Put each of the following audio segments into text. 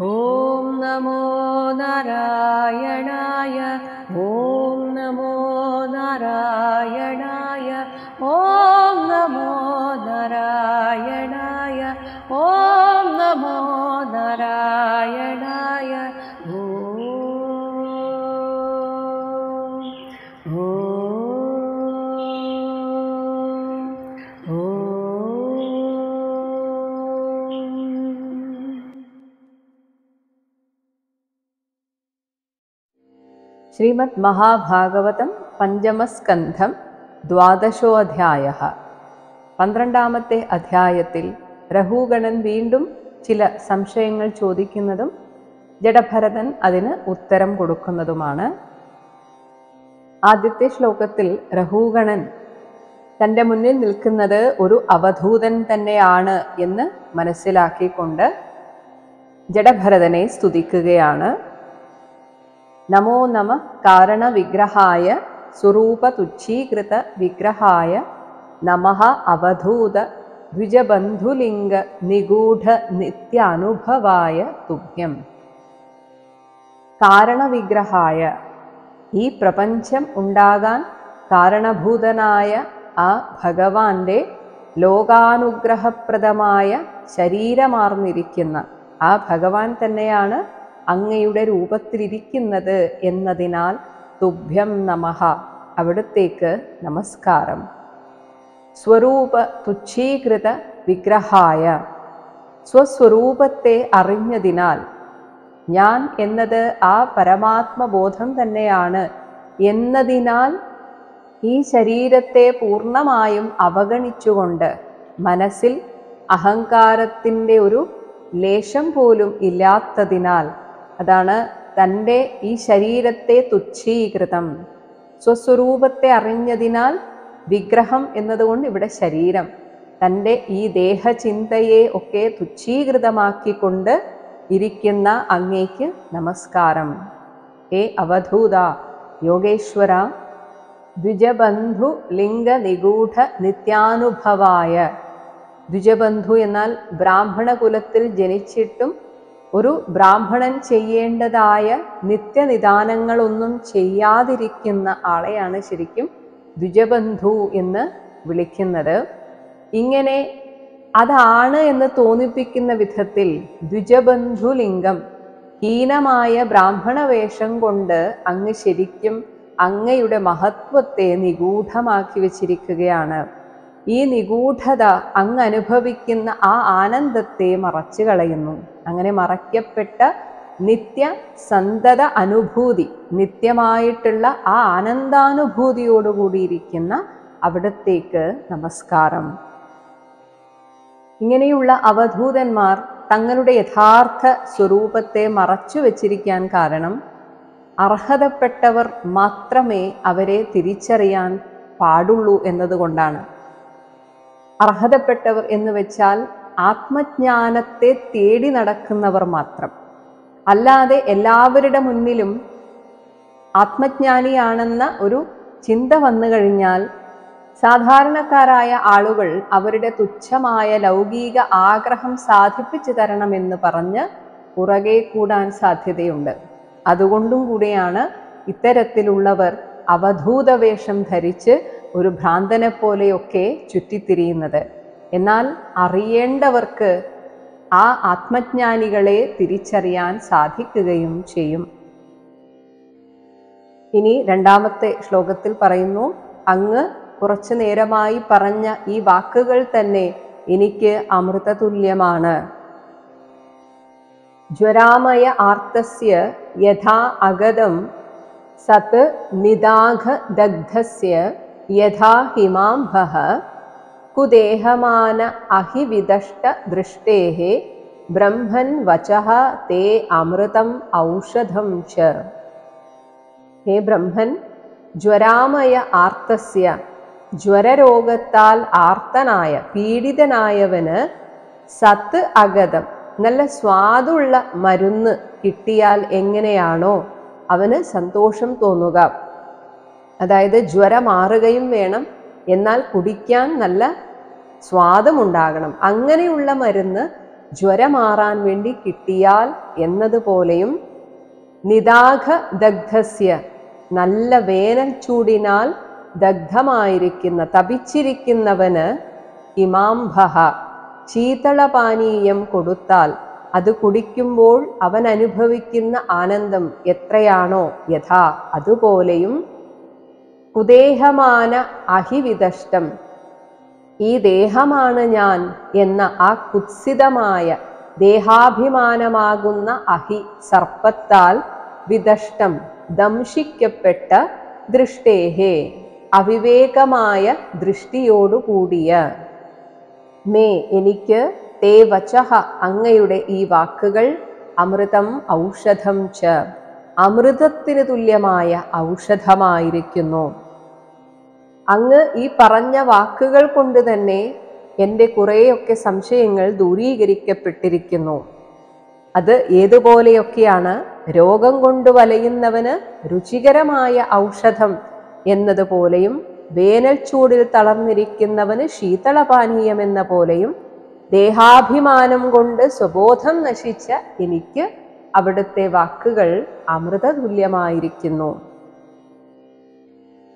ഓം നമോ നാരായണായ. ഓം നമോ നാരായണായ. ഓം നമോ നാരായണായ. ഓം നമോ നാരായണായ. ഓം ശ്രീമദ് മഹാഭാഗവതം പഞ്ചമസ്കന്ധം 12-ാധ്യായഃ. 12-ാമത്തെ അധ്യായത്തിൽ രഘുഗണൻ വീണ്ടും ചില സംശയങ്ങൾ ചോദിക്കുന്നതും ജഡഭരതൻ അതിന് ഉത്തരം കൊടുക്കുന്നതുമാണ്. ആദ്യത്തെ ശ്ലോകത്തിൽ രഘുഗണൻ തൻ്റെ മുന്നിൽ നിൽക്കുന്നത് ഒരു അവധൂതൻ തന്നെയാണ് എന്ന് മനസ്സിലാക്കിക്കൊണ്ട് ജഡഭരതനെ സ്തുതിക്കുകയാണ്. നമോ നമഃ കാരണവിഗ്രഹായ സ്വരൂപതുച്ഛീകൃത വിഗ്രഹായ നമഃ അവധൂത ദ്വിജബന്ധുലിംഗ നിഗൂഢ നിത്യാനുഭവായ തുഭ്യം. കാരണവിഗ്രഹായ, ഈ പ്രപഞ്ചം ഉണ്ടാകാൻ കാരണഭൂതനായ ആ ഭഗവാന്റെ ലോകാനുഗ്രഹപ്രദമായ ശരീരമാർന്നിരിക്കുന്ന ആ ഭഗവാൻ തന്നെയാണ് അങ്ങയുടെ രൂപത്തിലിരിക്കുന്നത് എന്നതിനാൽ തുഭ്യം നമഃ, അവിടുത്തേക്ക് നമസ്കാരം. സ്വരൂപ തുച്ഛീകൃത വിഗ്രഹായ, സ്വസ്വരൂപത്തെ അറിഞ്ഞതിനാൽ, ഞാൻ എന്നത് ആ പരമാത്മബോധം തന്നെയാണ് എന്നതിനാൽ ഈ ശരീരത്തെ പൂർണ്ണമായും അവഗണിച്ചുകൊണ്ട് മനസ്സിൽ അഹങ്കാരത്തിൻ്റെ ഒരു ലേശം പോലും ഇല്ലാത്തതിനാൽ, അതാണ് തൻ്റെ ഈ ശരീരത്തെ തുച്ഛീകൃതം. സ്വസ്വരൂപത്തെ അറിഞ്ഞതിനാൽ, വിഗ്രഹം എന്നതുകൊണ്ട് ഇവിടെ ശരീരം, തൻ്റെ ഈ ദേഹചിന്തയെ ഒക്കെ തുച്ഛീകൃതമാക്കിക്കൊണ്ട് ഇരിക്കുന്ന അങ്ങേക്ക് നമസ്കാരം. ഹേ അവധൂത യോഗേശ്വര, ദ്വിജബന്ധു ലിംഗ നിഗൂഢ നിത്യാനുഭവായ. ദ്വിജബന്ധു എന്നാൽ ബ്രാഹ്മണ കുലത്തിൽ ജനിച്ചിട്ടും ഒരു ബ്രാഹ്മണൻ ചെയ്യേണ്ടതായ നിത്യനിദാനങ്ങളൊന്നും ചെയ്യാതിരിക്കുന്ന ആളെയാണ് ശരിക്കും ദ്വിജബന്ധു എന്ന് വിളിക്കുന്നത്. ഇങ്ങനെ അതാണ് എന്ന് തോന്നിപ്പിക്കുന്ന വിധത്തിൽ ദ്വിജബന്ധുലിംഗം, ഹീനമായ ബ്രാഹ്മണ വേഷം കൊണ്ട് അങ്ങ് ശരിക്കും അങ്ങയുടെ മഹത്വത്തെ നിഗൂഢമാക്കി വച്ചിരിക്കുകയാണ്. ഈ നിഗൂഢത അങ്ങ് അനുഭവിക്കുന്ന ആ ആനന്ദത്തെ മറച്ചു കളയുന്നു. അങ്ങനെ മറയ്ക്കപ്പെട്ട നിത്യ സന്തത അനുഭൂതി, നിത്യമായിട്ടുള്ള ആ ആനന്ദാനുഭൂതിയോടുകൂടിയിരിക്കുന്ന അവിടത്തേക്ക് നമസ്കാരം. ഇങ്ങനെയുള്ള അവധൂതന്മാർ തങ്ങളുടെ യഥാർത്ഥ സ്വരൂപത്തെ മറച്ചു വച്ചിരിക്കാൻ കാരണം, അർഹതപ്പെട്ടവർ മാത്രമേ അവരെ തിരിച്ചറിയാൻ പാടുള്ളൂ എന്നതുകൊണ്ടാണ്. അർഹതപ്പെട്ടവർ എന്ന് വെച്ചാൽ ആത്മജ്ഞാനത്തെ തേടി നടക്കുന്നവർ മാത്രം. അല്ലാതെ എല്ലാവരുടെ മുന്നിലും ആത്മജ്ഞാനിയാണെന്ന ഒരു ചിന്ത വന്നു കഴിഞ്ഞാൽ സാധാരണക്കാരായ ആളുകൾ അവരുടെ തുച്ഛമായ ലൗകിക ആഗ്രഹം സാധിപ്പിച്ചു തരണമെന്ന് പറഞ്ഞ് പുറകെ കൂടാൻ സാധ്യതയുണ്ട്. അതുകൊണ്ടും കൂടിയാണ് ഇത്തരത്തിലുള്ളവർ അവധൂതവേഷം ധരിച്ച് ഒരു ഭ്രാന്തനെ പോലെയൊക്കെ ചുറ്റിത്തിരിയുന്നത്. എന്നാൽ അറിയേണ്ടവർക്ക് ആ ആത്മജ്ഞാനികളെ തിരിച്ചറിയാൻ സാധിക്കുകയും ചെയ്യും. ഇനി 2-ാമത്തെ ശ്ലോകത്തിൽ പറയുന്നു, അങ്ങ് കുറച്ചു നേരമായി പറഞ്ഞ ഈ വാക്കുകൾ തന്നെ എനിക്ക് അമൃതതുല്യമാണ്. ജ്വരാമയ ആർത്തസ്യ യഥാ അഗതം സത് നിദാഘ ദഗ്ധസ്യ യഥാ ഹിമാംഭഃ കുദേഹമാന അഹിവിദഷ്ട ദൃഷ്ടേഃ ബ്രഹ്മൻ വചഃ തേ അമൃതം ഔഷധം ച. ഹേ ബ്രഹ്മൻ, ജ്വരാമയ ആർത്തസ്യ, ജ്വരരോഗത്താൽ ആർത്തനായ പീഡിതനായവന് സത്ത് അഗതം, നല്ല സ്വാദുള്ള മരുന്ന് കിട്ടിയാൽ എങ്ങനെയാണോ അവന് സന്തോഷം തോന്നുക, അതായത് ജ്വരം മാറുകയും വേണം, എന്നാൽ കുടിക്കാൻ നല്ല സ്വാദുമുണ്ടാകണം. അങ്ങനെയുള്ള മരുന്ന് ജ്വരമാറാൻ വേണ്ടി കിട്ടിയാൽ എന്നതുപോലെയും നിദാഘ ദഗ്ധസ്യ നല്ല വേനൽ ചൂടിനാൽ ദഗ്ധമായിരിക്കുന്ന തപിച്ചിരിക്കുന്നവന് ഹിമാംഭഃ ശീതളപാനീയം കൊടുത്താൽ അത് കുടിക്കുമ്പോൾ അവൻ അനുഭവിക്കുന്ന ആനന്ദം എത്രയാണോ യഥാ അതുപോലെയും കുദേഹമാന അഹിവിദഷ്ടം ഈ ദേഹമാണ് ഞാൻ എന്ന ആ കുത്സിതമായ ദേഹാഭിമാനമാകുന്ന അഹി സർപ്പത്താൽ വിദഷ്ടം ദംശിക്കപ്പെട്ട ദൃഷ്ടേഹേ അവിവേകമായ ദൃഷ്ടിയോടുകൂടിയ മേ എനിക്ക് തേ വചഃ അങ്ങയുടെ ഈ വാക്കുകൾ അമൃതം ഔഷധം ച അമൃതത്തിന് തുല്യമായ ഔഷധമായിരിക്കുന്നു. അങ്ങ് ഈ പറഞ്ഞ വാക്കുകൾ കൊണ്ട് തന്നെ എൻ്റെ കുറേയൊക്കെ സംശയങ്ങൾ ദൂരീകരിക്കപ്പെട്ടിരിക്കുന്നു. അത് ഏതുപോലെയൊക്കെയാണ്? രോഗം കൊണ്ട് വലയുന്നവന് രുചികരമായ ഔഷധം എന്നതുപോലെയും വേനൽ ചൂടിൽ തളർന്നിരിക്കുന്നവന് ശീതളപാനീയം എന്ന പോലെയും ദേഹാഭിമാനം കൊണ്ട് സ്വബോധം നശിച്ച എനിക്ക് അവിടുത്തെ വാക്കുകൾ അമൃതതുല്യമായിരിക്കുന്നു.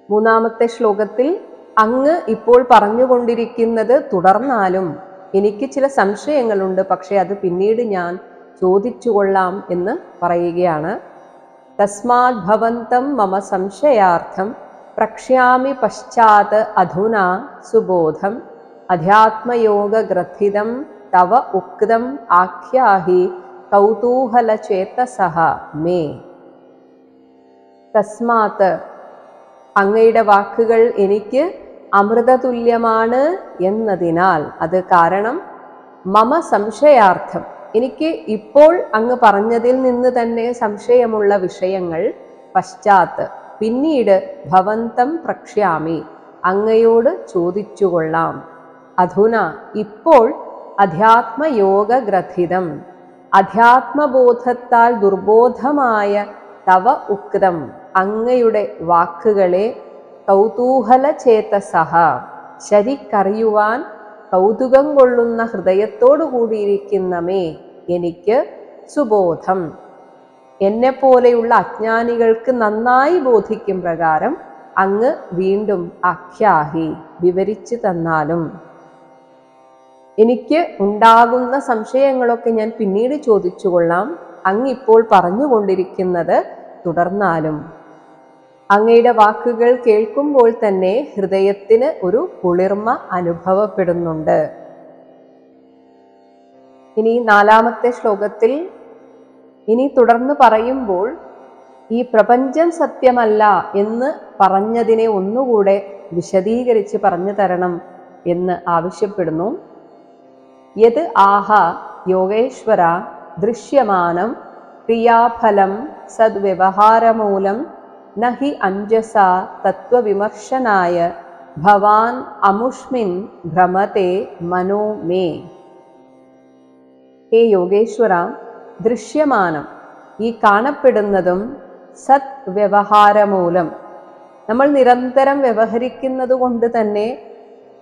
മൂന്നാമത്തെ ശ്ലോകത്തിൽ അങ്ങ് ഇപ്പോൾ പറഞ്ഞുകൊണ്ടിരിക്കുന്നത് തുടർന്നാലും എനിക്ക് ചില സംശയങ്ങളുണ്ട്, പക്ഷെ അത് പിന്നീട് ഞാൻ ചോദിച്ചുകൊള്ളാം എന്ന് പറയുകയാണ്. തസ്മാത് ഭവന്തം മമ സംശയാർത്ഥം പ്രക്ഷ്യാമി പശ്ചാത് അധുനാ സുബോധം അധ്യാത്മയോഗഗ്രഥിതം തവ ഉക്തം ആഖ്യാഹി കൗതൂഹലചേതസഃ മേ. തസ്മാത് അങ്ങയുടെ വാക്കുകൾ എനിക്ക് അമൃതതുല്യമാണ് എന്നതിനാൽ, അത് കാരണം മമ സംശയാർത്ഥം എനിക്ക് ഇപ്പോൾ അങ്ങ് പറഞ്ഞതിൽ നിന്ന് തന്നെ സംശയമുള്ള വിഷയങ്ങൾ പശ്ചാത്ത് പിന്നീട് ഭവന്തം പ്രക്ഷ്യാമി അങ്ങയോട് ചോദിച്ചുകൊള്ളാം. അധുന ഇപ്പോൾ അധ്യാത്മയോഗഗ്രഥിതം അധ്യാത്മബോധത്താൽ ദുർബോധമായ തവ ഉക്തം അങ്ങയുടെ വാക്കുകളെ കൗതൂഹലചേതസഃ ശരിക്കറിയുവാൻ കൗതുകം കൊള്ളുന്ന ഹൃദയത്തോടു കൂടിയിരിക്കുന്ന മേ എനിക്ക് സുബോധം എന്നെപ്പോലെയുള്ള അജ്ഞാനികൾക്ക് നന്നായി ബോധിക്കും പ്രകാരം അങ്ങ് വീണ്ടും ആഖ്യാഹി വിവരിച്ചു തന്നാലും. എനിക്ക് ഉണ്ടാകുന്ന സംശയങ്ങളൊക്കെ ഞാൻ പിന്നീട് ചോദിച്ചുകൊള്ളാം. അങ്ങ് ഇപ്പോൾ പറഞ്ഞുകൊണ്ടിരിക്കുന്നത് തുടർന്നാലും. അങ്ങയുടെ വാക്കുകൾ കേൾക്കുമ്പോൾ തന്നെ ഹൃദയത്തിന് ഒരു കുളിർമ അനുഭവപ്പെടുന്നുണ്ട്. ഇനി നാലാമത്തെ ശ്ലോകത്തിൽ ഇനി തുടർന്ന് പറയുമ്പോൾ ഈ പ്രപഞ്ചം സത്യമല്ല എന്ന് പറഞ്ഞതിനെ ഒന്നുകൂടെ വിശദീകരിച്ച് പറഞ്ഞു തരണം എന്ന് ആവശ്യപ്പെടുന്നു. യത് ആഹ യോഗേശ്വര ദൃശ്യമാനം ക്രിയാഫലം സദ്വ്യവഹാരമൂലം നഹി അഞ്ജസ തത്വവിമർശനായ ഭവാൻ അമുഷ്മിൻ ഭ്രമത്തെ മനോ മേ. ഹേ യോഗേശ്വര, ദൃശ്യമാനം ഈ കാണപ്പെടുന്നതും സത് വ്യവഹാരമൂലം നമ്മൾ നിരന്തരം വ്യവഹരിക്കുന്നത് കൊണ്ട് തന്നെ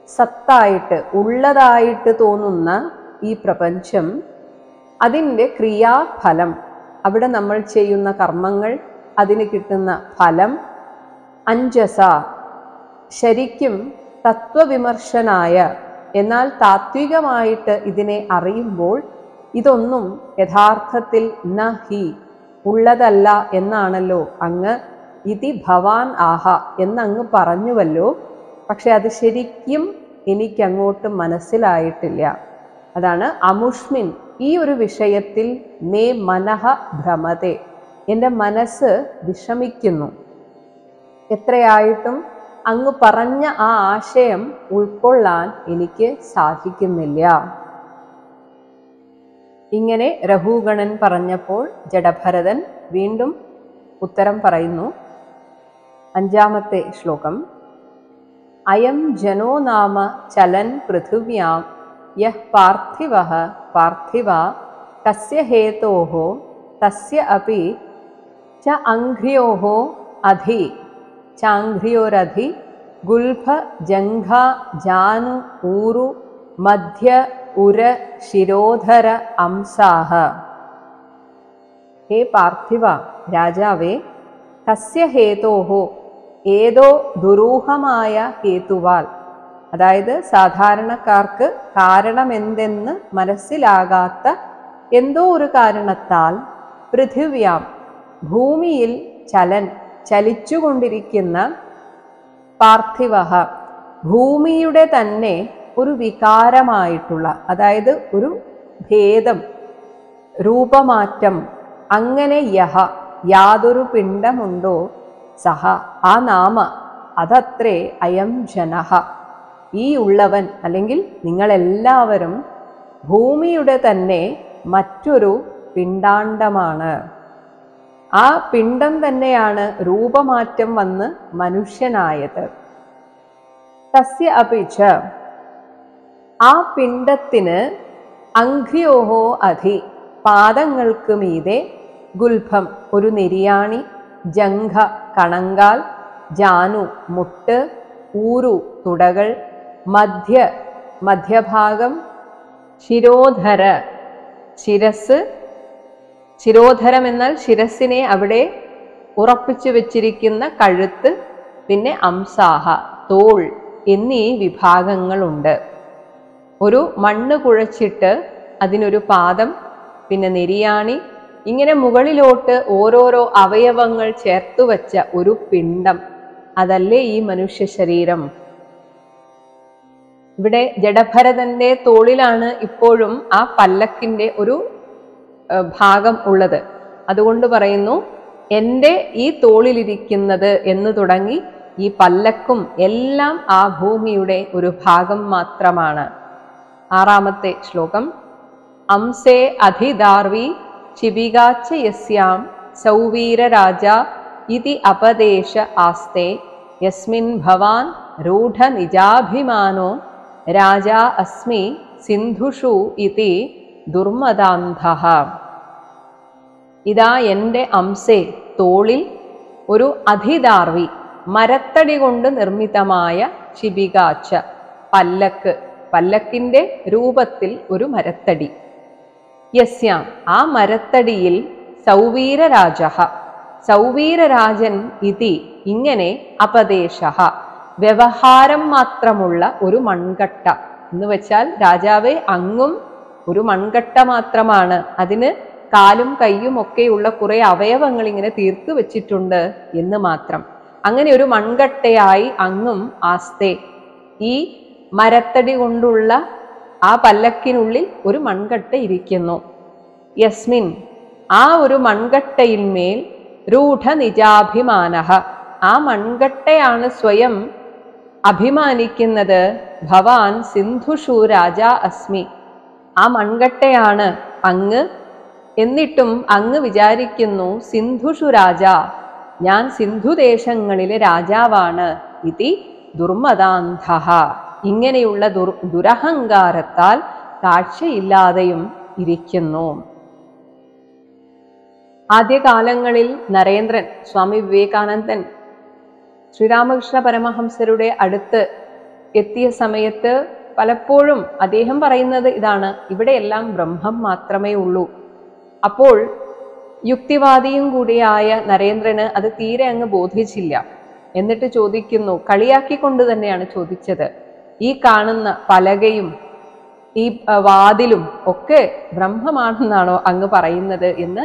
സത്തായിട്ട് ഉള്ളതായിട്ട് തോന്നുന്ന ഈ പ്രപഞ്ചം, അതിൻ്റെ ക്രിയാഫലം, അവിടെ നമ്മൾ ചെയ്യുന്ന കർമ്മങ്ങൾ, അതിന് കിട്ടുന്ന ഫലം, അഞ്ജസ ശരിക്കും തത്വവിമർശനായ എന്നാൽ താത്വികമായിട്ട് ഇതിനെ അറിയുമ്പോൾ ഇതൊന്നും യഥാർത്ഥത്തിൽ നഹി ഉള്ളതല്ല എന്നാണല്ലോ അങ്ങ് ഇതി ഭവാൻ ആഹ എന്നങ്ങ് പറഞ്ഞുവല്ലോ. പക്ഷെ അത് ശരിക്കും എനിക്കങ്ങോട്ട് മനസ്സിലായിട്ടില്ല. അതാണ് അമുഷ്മിൻ, ഈ ഒരു വിഷയത്തിൽ മേ മനഃ ഭ്രമതെ, എൻ്റെ മനസ്സ് വിഷമിക്കുന്നു. എത്രയായിട്ടും അങ്ങ് പറഞ്ഞ ആ ആശയം ഉൾക്കൊള്ളാൻ എനിക്ക് സാധിക്കുന്നില്ല. ഇങ്ങനെ രഘുഗണൻ പറഞ്ഞപ്പോൾ ജഡഭരതൻ വീണ്ടും ഉത്തരം പറയുന്നു. അഞ്ചാമത്തെ ശ്ലോകം. അയം ജനോ നാമ ചലൻ പൃഥിവ്യാം യഃ പാർത്ഥിവഃ പാർത്ഥിവ കസ്യ ഹേതോഃ തസ്യ അപി ച അംഘ്ര്യോഃ അധി ചാംഘ്ര്യോരധി ഗുൽഭ ജംഘ ജാനു ഊരു മധ്യ ഉര ശിരോധര അംസാഹ. ഹേ പാർത്ഥിവ രാജാവേ, തസ്യ ഹേതോഹോ, ഏതോ ദുരൂഹമായ ഹേതുവാൽ, അതായത് സാധാരണക്കാർക്ക് കാരണമെന്തെന്ന് മനസ്സിലാകാത്ത എന്തോ ഒരു കാരണത്താൽ, പൃഥിവ്യാം, ഭൂമിയിൽ ചലിച്ചുകൊണ്ടിരിക്കുന്ന, പാർത്ഥിവഃ, ഭൂമിയുടെ തന്നെ ഒരു വികാരമായിട്ടുള്ള, അതായത് ഒരു ഭേദം, രൂപമാറ്റം, അങ്ങനെ യാതൊരു പിണ്ഡമുണ്ടോ, സഹ, ആ നാമ, അതത്രേ അയം ജനഃ, ഈ ഉള്ളവൻ അല്ലെങ്കിൽ നിങ്ങളെല്ലാവരും ഭൂമിയുടെ തന്നെ മറ്റൊരു പിണ്ഡാണ്ഡമാണ്. ആ പിണ്ഡം തന്നെയാണ് രൂപമാറ്റം വന്ന് മനുഷ്യനായത്. തസ്യ അപിച, ആ പിണ്ഡത്തിന് അംഘ്യോഹോ അധി, പാദങ്ങൾക്ക് മീതെ, ഗുൽഭം, ഒരു നെരിയാണി, ജംഘ, കണങ്കാൽ, ജാനു, മുട്ട്, ഊരു, തുടകൾ, മധ്യഭാഗം, ശിരോധര, ശിരസ്, ശിരോധരം എന്നാൽ ശിരസിനെ അവിടെ ഉറപ്പിച്ചു വെച്ചിരിക്കുന്ന കഴുത്ത്, പിന്നെ അംസാഹ, തോൾ എന്നീ വിഭാഗങ്ങളുണ്ട്. ഒരു മണ്ണ് കുഴച്ചിട്ട് അതിനൊരു പാദം, പിന്നെ നെരിയാണി, ഇങ്ങനെ മുകളിലോട്ട് ഓരോരോ അവയവങ്ങൾ ചേർത്തു വച്ച ഒരു പിണ്ഡം, അതല്ലേ ഈ മനുഷ്യ ശരീരം. ഇവിടെ ജഡഭരതന്റെ തോളിലാണ് ഇപ്പോഴും ആ പല്ലക്കിന്റെ ഒരു ഭാഗം ഉള്ളത്. അതുകൊണ്ട് പറയുന്നു, എൻ്റെ ഈ തോളിലിരിക്കുന്നത് എന്ന് തുടങ്ങി ഈ പല്ലക്കും എല്ലാം ആ ഭൂമിയുടെ ഒരു ഭാഗം മാത്രമാണ്. 6-ാമത്തെ ശ്ലോകം. അംസേ അധിദാർവി ശിബികാച്ച യസ്യാം സൗവീരരാജ ഇതി അപദേശ ആസ്തേ യസ്മിൻ ഭവാൻ രൂഢ നിജാഭിമാനോ രാജാ അസ്മി സിന്ധുഷു ഇതി ദുർമദാന്ധഃ. ഇതാ എൻ്റെ അംസേ, തോളിൽ ഒരു അധിദാർവി, മരത്തടി കൊണ്ട് നിർമ്മിതമായ ശിബികാച്ച, പല്ലക്ക്, പല്ലക്കിന്റെ രൂപത്തിൽ ഒരു മരത്തടി. യസ്യാം, ആ മരത്തടിയിൽ, സൗവീരരാജ, സൗവീരരാജൻ ഇതി, ഇങ്ങനെ, അപദേശ, വ്യവഹാരം മാത്രമുള്ള ഒരു മൺകട്ട എന്ന് വെച്ചാൽ രാജാവേ അങ്ങും ഒരു മൺകട്ട മാത്രമാണ്, അതിന് കാലും കയ്യും ഒക്കെയുള്ള കുറെ അവയവങ്ങൾ ഇങ്ങനെ തീർത്തു വെച്ചിട്ടുണ്ട് എന്ന് മാത്രം. അങ്ങനെ ഒരു മൺകട്ടയായി അങ്ങും ആസ്തേ, ഈ മരത്തടി കൊണ്ടുള്ള ആ പല്ലക്കിനുള്ളിൽ ഒരു മൺകട്ട ഇരിക്കുന്നു. യസ്മിൻ, ആ ഒരു മൺകട്ടയിൽ മേൽ, രൂഢ നിജാഭിമാനഃ, ആ മൺകട്ടയാണ് സ്വയം അഭിമാനിക്കുന്നത്. ഭവാൻ സിന്ധുഷു രാജാ അസ്മി, ആ മൺകട്ടയാണ് അങ്ങ്, എന്നിട്ടും അങ്ങ് വിചാരിക്കുന്നു സിന്ധുഷു രാജ, ഞാൻ സിന്ധുദേശങ്ങളിലെ രാജാവാണ്. ഇതി ദുർമദാന്ധഃ, ഇങ്ങനെയുള്ള ദുരഹങ്കാരത്താൽ കാഴ്ചയില്ലാതെയും ഇരിക്കുന്നു. ആദ്യകാലങ്ങളിൽ നരേന്ദ്രൻ, സ്വാമി വിവേകാനന്ദൻ ശ്രീരാമകൃഷ്ണ പരമഹംസരുടെ അടുത്ത് എത്തിയ സമയത്ത് പലപ്പോഴും അദ്ദേഹം പറയുന്നത് ഇതാണ്, ഇവിടെയെല്ലാം ബ്രഹ്മം മാത്രമേ ഉള്ളൂ. അപ്പോൾ യുക്തിവാദിയും കൂടിയായ നരേന്ദ്രന് അത് തീരെ അങ്ങ് ബോധിച്ചില്ല. എന്നിട്ട് ചോദിക്കുന്നു, കളിയാക്കിക്കൊണ്ട് തന്നെയാണ് ചോദിച്ചത്, ഈ കാണുന്ന പലകയും ഈ വാതിലും ഒക്കെ ബ്രഹ്മമാണെന്നാണോ അങ്ങ് പറയുന്നത് എന്ന്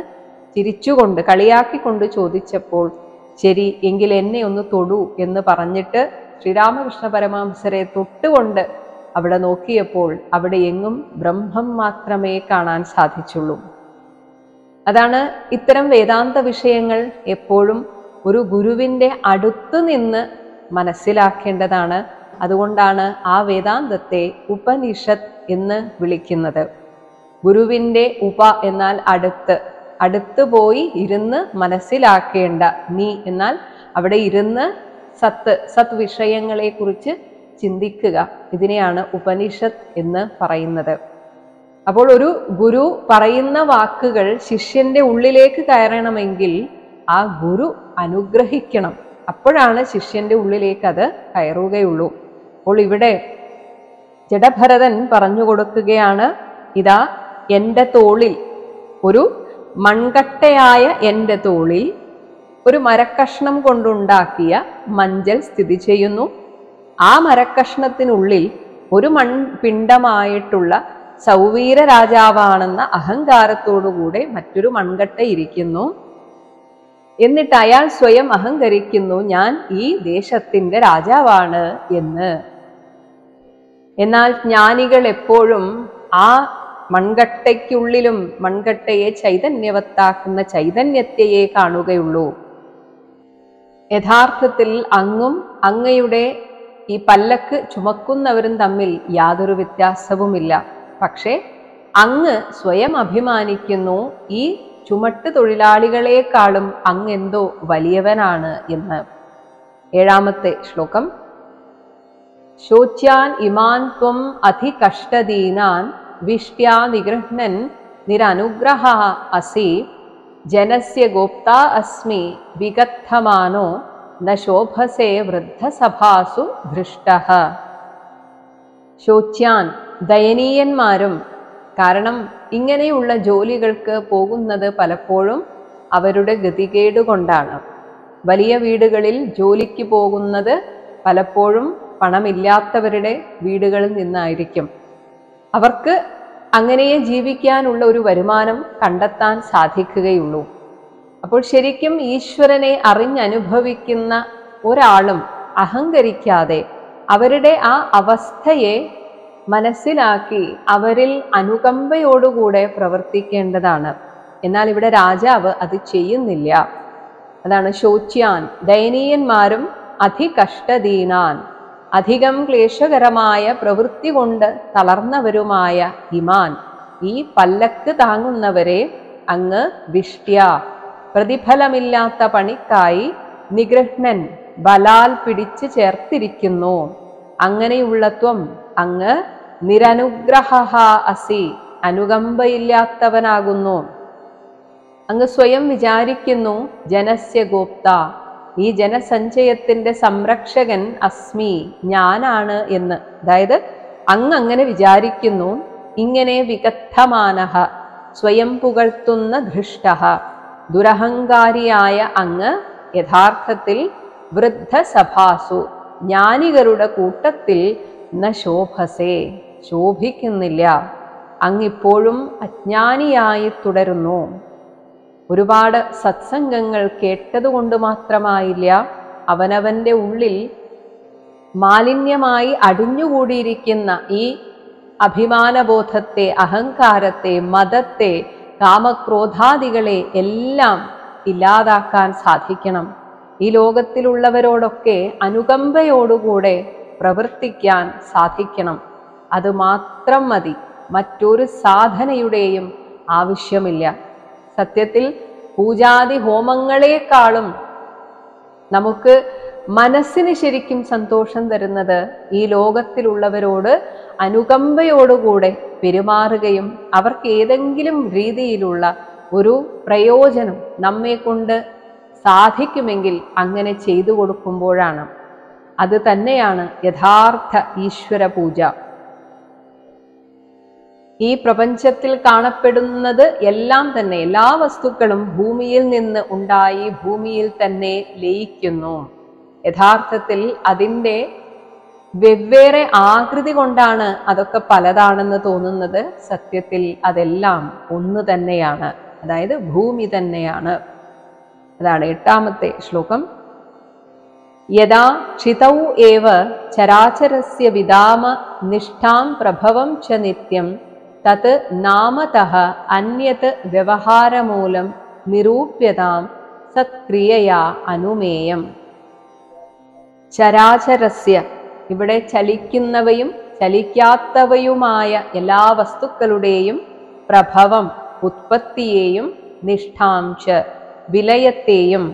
ചിരിച്ചുകൊണ്ട് കളിയാക്കിക്കൊണ്ട് ചോദിച്ചപ്പോൾ, ശരി എങ്കിൽ എന്നെ ഒന്ന് തൊടൂ എന്ന് പറഞ്ഞിട്ട് ശ്രീരാമകൃഷ്ണ പരമഹംസരെ തൊട്ടുകൊണ്ട് അവിടെ നോക്കിയപ്പോൾ അവിടെ എങ്ങും ബ്രഹ്മം മാത്രമേ കാണാൻ സാധിച്ചുള്ളൂ. അതാണ് ഇത്തരം വേദാന്ത വിഷയങ്ങൾ എപ്പോഴും ഒരു ഗുരുവിൻ്റെ അടുത്തു നിന്ന് മനസ്സിലാക്കേണ്ടതാണ്. അതുകൊണ്ടാണ് ആ വേദാന്തത്തെ ഉപനിഷത്ത് എന്ന് വിളിക്കുന്നത്. ഗുരുവിൻ്റെ ഉപ എന്നാൽ അടുത്ത് പോയി ഇരുന്ന് മനസ്സിലാക്കേണ്ട, നീ എന്നാൽ അവിടെ ഇരുന്ന് സത് വിഷയങ്ങളെ കുറിച്ച് ചിന്തിക്കുക. ഇതിനെയാണ് ഉപനിഷത്ത് എന്ന് പറയുന്നത്. അപ്പോൾ ഒരു ഗുരു പറയുന്ന വാക്കുകൾ ശിഷ്യന്റെ ഉള്ളിലേക്ക് കയറണമെങ്കിൽ ആ ഗുരു അനുഗ്രഹിക്കണം, അപ്പോഴാണ് ശിഷ്യന്റെ ഉള്ളിലേക്ക് അത് കയറുകയുള്ളൂ. അപ്പോൾ ഇവിടെ ജഡഭരതൻ പറഞ്ഞു കൊടുക്കുകയാണ്, ഇതാ എൻ്റെ തോളിൽ, ഒരു മൺകട്ടയായ എൻ്റെ തോളിൽ ഒരു മരക്കഷ്ണം കൊണ്ടുണ്ടാക്കിയ മഞ്ചൽ സ്ഥിതി ചെയ്യുന്നു. ആ മരക്കഷ്ണത്തിനുള്ളിൽ ഒരു മൺപിണ്ഡമായിട്ടുള്ള സൗവീര രാജാവാണെന്ന അഹങ്കാരത്തോടുകൂടെ മറ്റൊരു മൺകട്ട ഇരിക്കുന്നു. എന്നിട്ട് അയാൾ സ്വയം അഹങ്കരിക്കുന്നു, ഞാൻ ഈ ദേശത്തിൻ്റെ രാജാവാണ് എന്ന്. എന്നാൽ ജ്ഞാനികൾ എപ്പോഴും ആ മൺകട്ടയ്ക്കുള്ളിലും മൺകട്ടയെ ചൈതന്യവത്താക്കുന്ന ചൈതന്യത്തെയേ കാണുകയുള്ളൂ. യഥാർത്ഥത്തിൽ അങ്ങും അങ്ങയുടെ ഈ പല്ലക്ക് ചുമക്കുന്നവരും തമ്മിൽ യാതൊരു വ്യത്യാസവുമില്ല. പക്ഷേ അങ്ങ് സ്വയം അഭിമാനിക്കുന്നു, ഈ ചുമട്ട് തൊഴിലാളികളെക്കാളും അങ്ങെന്തോ വലിയവനാണ് എന്ന്. 7-ാമത്തെ ശ്ലോകം. ശോച്യാൻ ഇമാൻ ത്വം അധികഷ്ടദീനാൻ വിഷ്ട്യാ നിഗൃഹ്ണൻ നിരനുഗ്രഹ അസി ജനസ്യ ഗോപ്താ അസ്മി വിഗദ്ധമാനോ ന ശോഭസേ വൃദ്ധസഭാസു ധൃഷ്ടഃ. ശോച്യാൻ, ദയനീയന്മാരും. കാരണം ഇങ്ങനെയുള്ള ജോലികൾക്ക് പോകുന്നത് പലപ്പോഴും അവരുടെ ഗതികേട് കൊണ്ടാണ്. വലിയ വീടുകളിൽ ജോലിക്ക് പോകുന്നത് പലപ്പോഴും പണമില്ലാത്തവരുടെ വീടുകളിൽ നിന്നായിരിക്കും. അവർക്ക് അങ്ങനെയേ ജീവിക്കാനുള്ള ഒരു വരുമാനം കണ്ടെത്താൻ സാധിക്കുകയുള്ളൂ. അപ്പോൾ ശരിക്കും ഈശ്വരനെ അറിഞ്ഞനുഭവിക്കുന്ന ഒരാളും അഹങ്കരിക്കാതെ അവരുടെ ആ അവസ്ഥയെ മനസ്സിലാക്കി അവരിൽ അനുകമ്പയോടുകൂടെ പ്രവർത്തിക്കേണ്ടതാണ്. എന്നാൽ ഇവിടെ രാജാവ് അത് ചെയ്യുന്നില്ല. അതാണ് ശോച്യാൻ, ദയനീയന്മാരും അധികഷ്ടദീനാൻ, അധികം ക്ലേശകരമായ പ്രവൃത്തി കൊണ്ട് തളർന്നവരുമായ ഇമാൻ, ഈ പല്ലക്ക് താങ്ങുന്നവരെ അങ്ങ് വിഷ്ട്യ, പ്രതിഫലമില്ലാത്ത പണിക്കായി നിഗൃഹ്ണൻ, ബലാൽ പിടിച്ചു ചേർത്തിരിക്കുന്നു. അങ്ങനെയുള്ള ത്വം, അങ്ങ് നിരനുഗ്രഹ അസി, അനുകമ്പയില്ലാത്തവനാകുന്നു. അങ്ങ് സ്വയം വിചാരിക്കുന്നു, ജനസ്യ ഗോപ്ത, ഈ ജനസഞ്ചയത്തിന്റെ സംരക്ഷകൻ അസ്മി, ഞാനാണ് എന്ന്. അതായത് അങ്ങ് അങ്ങനെ വിചാരിക്കുന്നു. ഇങ്ങനെ വിഗദ്ധമാനഃ, സ്വയം പുകഴ്ത്തുന്ന ധൃഷ്ടഃ, ദുരഹങ്കാരിയായ അങ്ങ് യഥാർത്ഥത്തിൽ വൃദ്ധസഭാസു, ജ്ഞാനികളുടെ കൂട്ടത്തിൽ ന ശോഭസേ, ശോഭിക്കുന്നില്ല. അങ്ങിപ്പോഴും അജ്ഞാനിയായി തുടരുന്നു. ഒരുപാട് സത്സംഗങ്ങൾ കേട്ടതുകൊണ്ട് മാത്രമായില്ല, അവനവൻ്റെ ഉള്ളിൽ മാലിന്യമായി അടിഞ്ഞുകൂടിയിരിക്കുന്ന ഈ അഭിമാനബോധത്തെ, അഹങ്കാരത്തെ, മതത്തെ, കാമക്രോധാദികളെ എല്ലാം ഇല്ലാതാക്കാൻ സാധിക്കണം. ഈ ലോകത്തിലുള്ളവരോടൊക്കെ അനുകമ്പയോടുകൂടെ പ്രവർത്തിക്കാൻ സാധിക്കണം. അത് മാത്രം മതി, മറ്റൊരു സാധനയുടെയും ആവശ്യമില്ല. സത്യത്തിൽ പൂജാതി ഹോമങ്ങളെക്കാളും നമുക്ക് മനസ്സിന് ശരിക്കും സന്തോഷം തരുന്നത് ഈ ലോകത്തിലുള്ളവരോട് അനുകമ്പയോടുകൂടെ പെരുമാറുകയും അവർക്ക് ഏതെങ്കിലും രീതിയിലുള്ള ഒരു പ്രയോജനം നമ്മെ കൊണ്ട് സാധിക്കുമെങ്കിൽ അങ്ങനെ ചെയ്തു കൊടുക്കുമ്പോഴാണ്. അത് തന്നെയാണ് യഥാർത്ഥ ഈശ്വര പൂജ. ഈ പ്രപഞ്ചത്തിൽ കാണപ്പെടുന്നത് എല്ലാം തന്നെ, എല്ലാ വസ്തുക്കളും ഭൂമിയിൽ നിന്ന് ഉണ്ടായി ഭൂമിയിൽ തന്നെ ലയിക്കുന്നു. യഥാർത്ഥത്തിൽ അതിൻ്റെ വെവ്വേറെ ആകൃതി കൊണ്ടാണ് അതൊക്കെ പലതാണെന്ന് തോന്നുന്നത്. സത്യത്തിൽ അതെല്ലാം ഒന്ന് തന്നെയാണ്, അതായത് ഭൂമി തന്നെയാണ്. അതാണ് 8-ാമത്തെ ശ്ലോകം. യഥാ ക്ഷിതൗ ഏവ ചരാചരസ്യ വിദാമ നിഷ്ഠാം പ്രഭവം ച നിത്യം തത് നാമതഃ അന്യത് വ്യവഹാരമൂലം നിരൂപ്യതാം സത്ക്രിയയാ അനുമേയം. ചരാചരസ്യ, ഇവിടെ ചലിക്കുന്നവയും ചലിക്കാത്തവയുമായ എല്ലാ വസ്തുക്കളുടെയും പ്രഭവം, ഉത്പത്തിയെയും, നിഷ്ഠാംച, വിലയത്തെയും,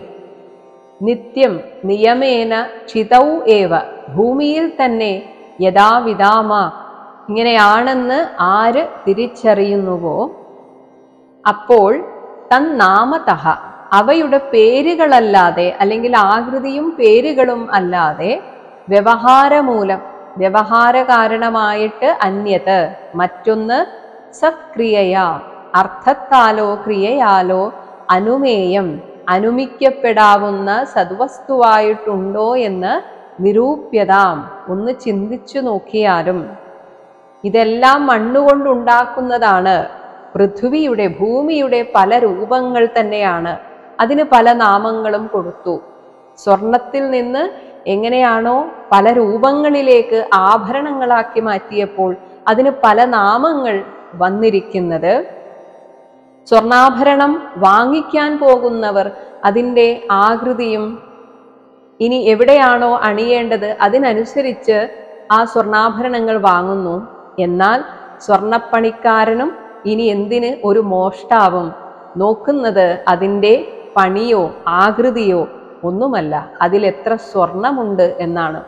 നിത്യം, നിയമേന, ക്ഷിതൗ ഏവ, ഭൂമിയിൽ തന്നെ, യഥാവിധാമ, ഇങ്ങനെയാണെന്ന് ആര് തിരിച്ചറിയുന്നുവോ അപ്പോൾ തന്നാമതഃ, അവയുടെ പേരുകളല്ലാതെ അല്ലെങ്കിൽ ആകൃതിയും പേരുകളും അല്ലാതെ വ്യവഹാരമൂലം, വ്യവഹാര കാരണമായിട്ട് അന്യത് മറ്റൊന്ന് സത്ക്രിയയാ അർത്ഥത്താലോ ക്രിയയാലോ അനുമേയം അനുമിക്കപ്പെടാവുന്ന സദ്വസ്തുവായിട്ടുണ്ടോ എന്ന് നിരൂപ്യതാം ഒന്ന് ചിന്തിച്ചു നോക്കിയാലും ഇതെല്ലാം മണ്ണുകൊണ്ടുണ്ടാക്കുന്നതാണ്. പൃഥ്വിയുടെ ഭൂമിയുടെ പല രൂപങ്ങൾ തന്നെയാണ്. അതിന് പല നാമങ്ങളും കൊടുത്തു. സ്വർണത്തിൽ നിന്ന് എങ്ങനെയാണോ പല രൂപങ്ങളിലേക്ക് ആഭരണങ്ങളാക്കി മാറ്റിയപ്പോൾ അതിന് പല നാമങ്ങൾ വന്നിരിക്കുന്നത്, സ്വർണാഭരണം വാങ്ങിക്കാൻ പോകുന്നവർ അതിൻ്റെ ആകൃതിയും ഇനി എവിടെയാണോ അണിയേണ്ടത് അതിനനുസരിച്ച് ആ സ്വർണാഭരണങ്ങൾ വാങ്ങുന്നു. എന്നാൽ സ്വർണപ്പണിക്കാരനും ഇനി എന്തിന് ഒരു മോഷ്ടാവും നോക്കുന്നത് അതിൻ്റെ പണിയോ ആകൃതിയോ ഒന്നുമല്ല, അതിലെത്ര സ്വർണമുണ്ട് എന്നാണ്.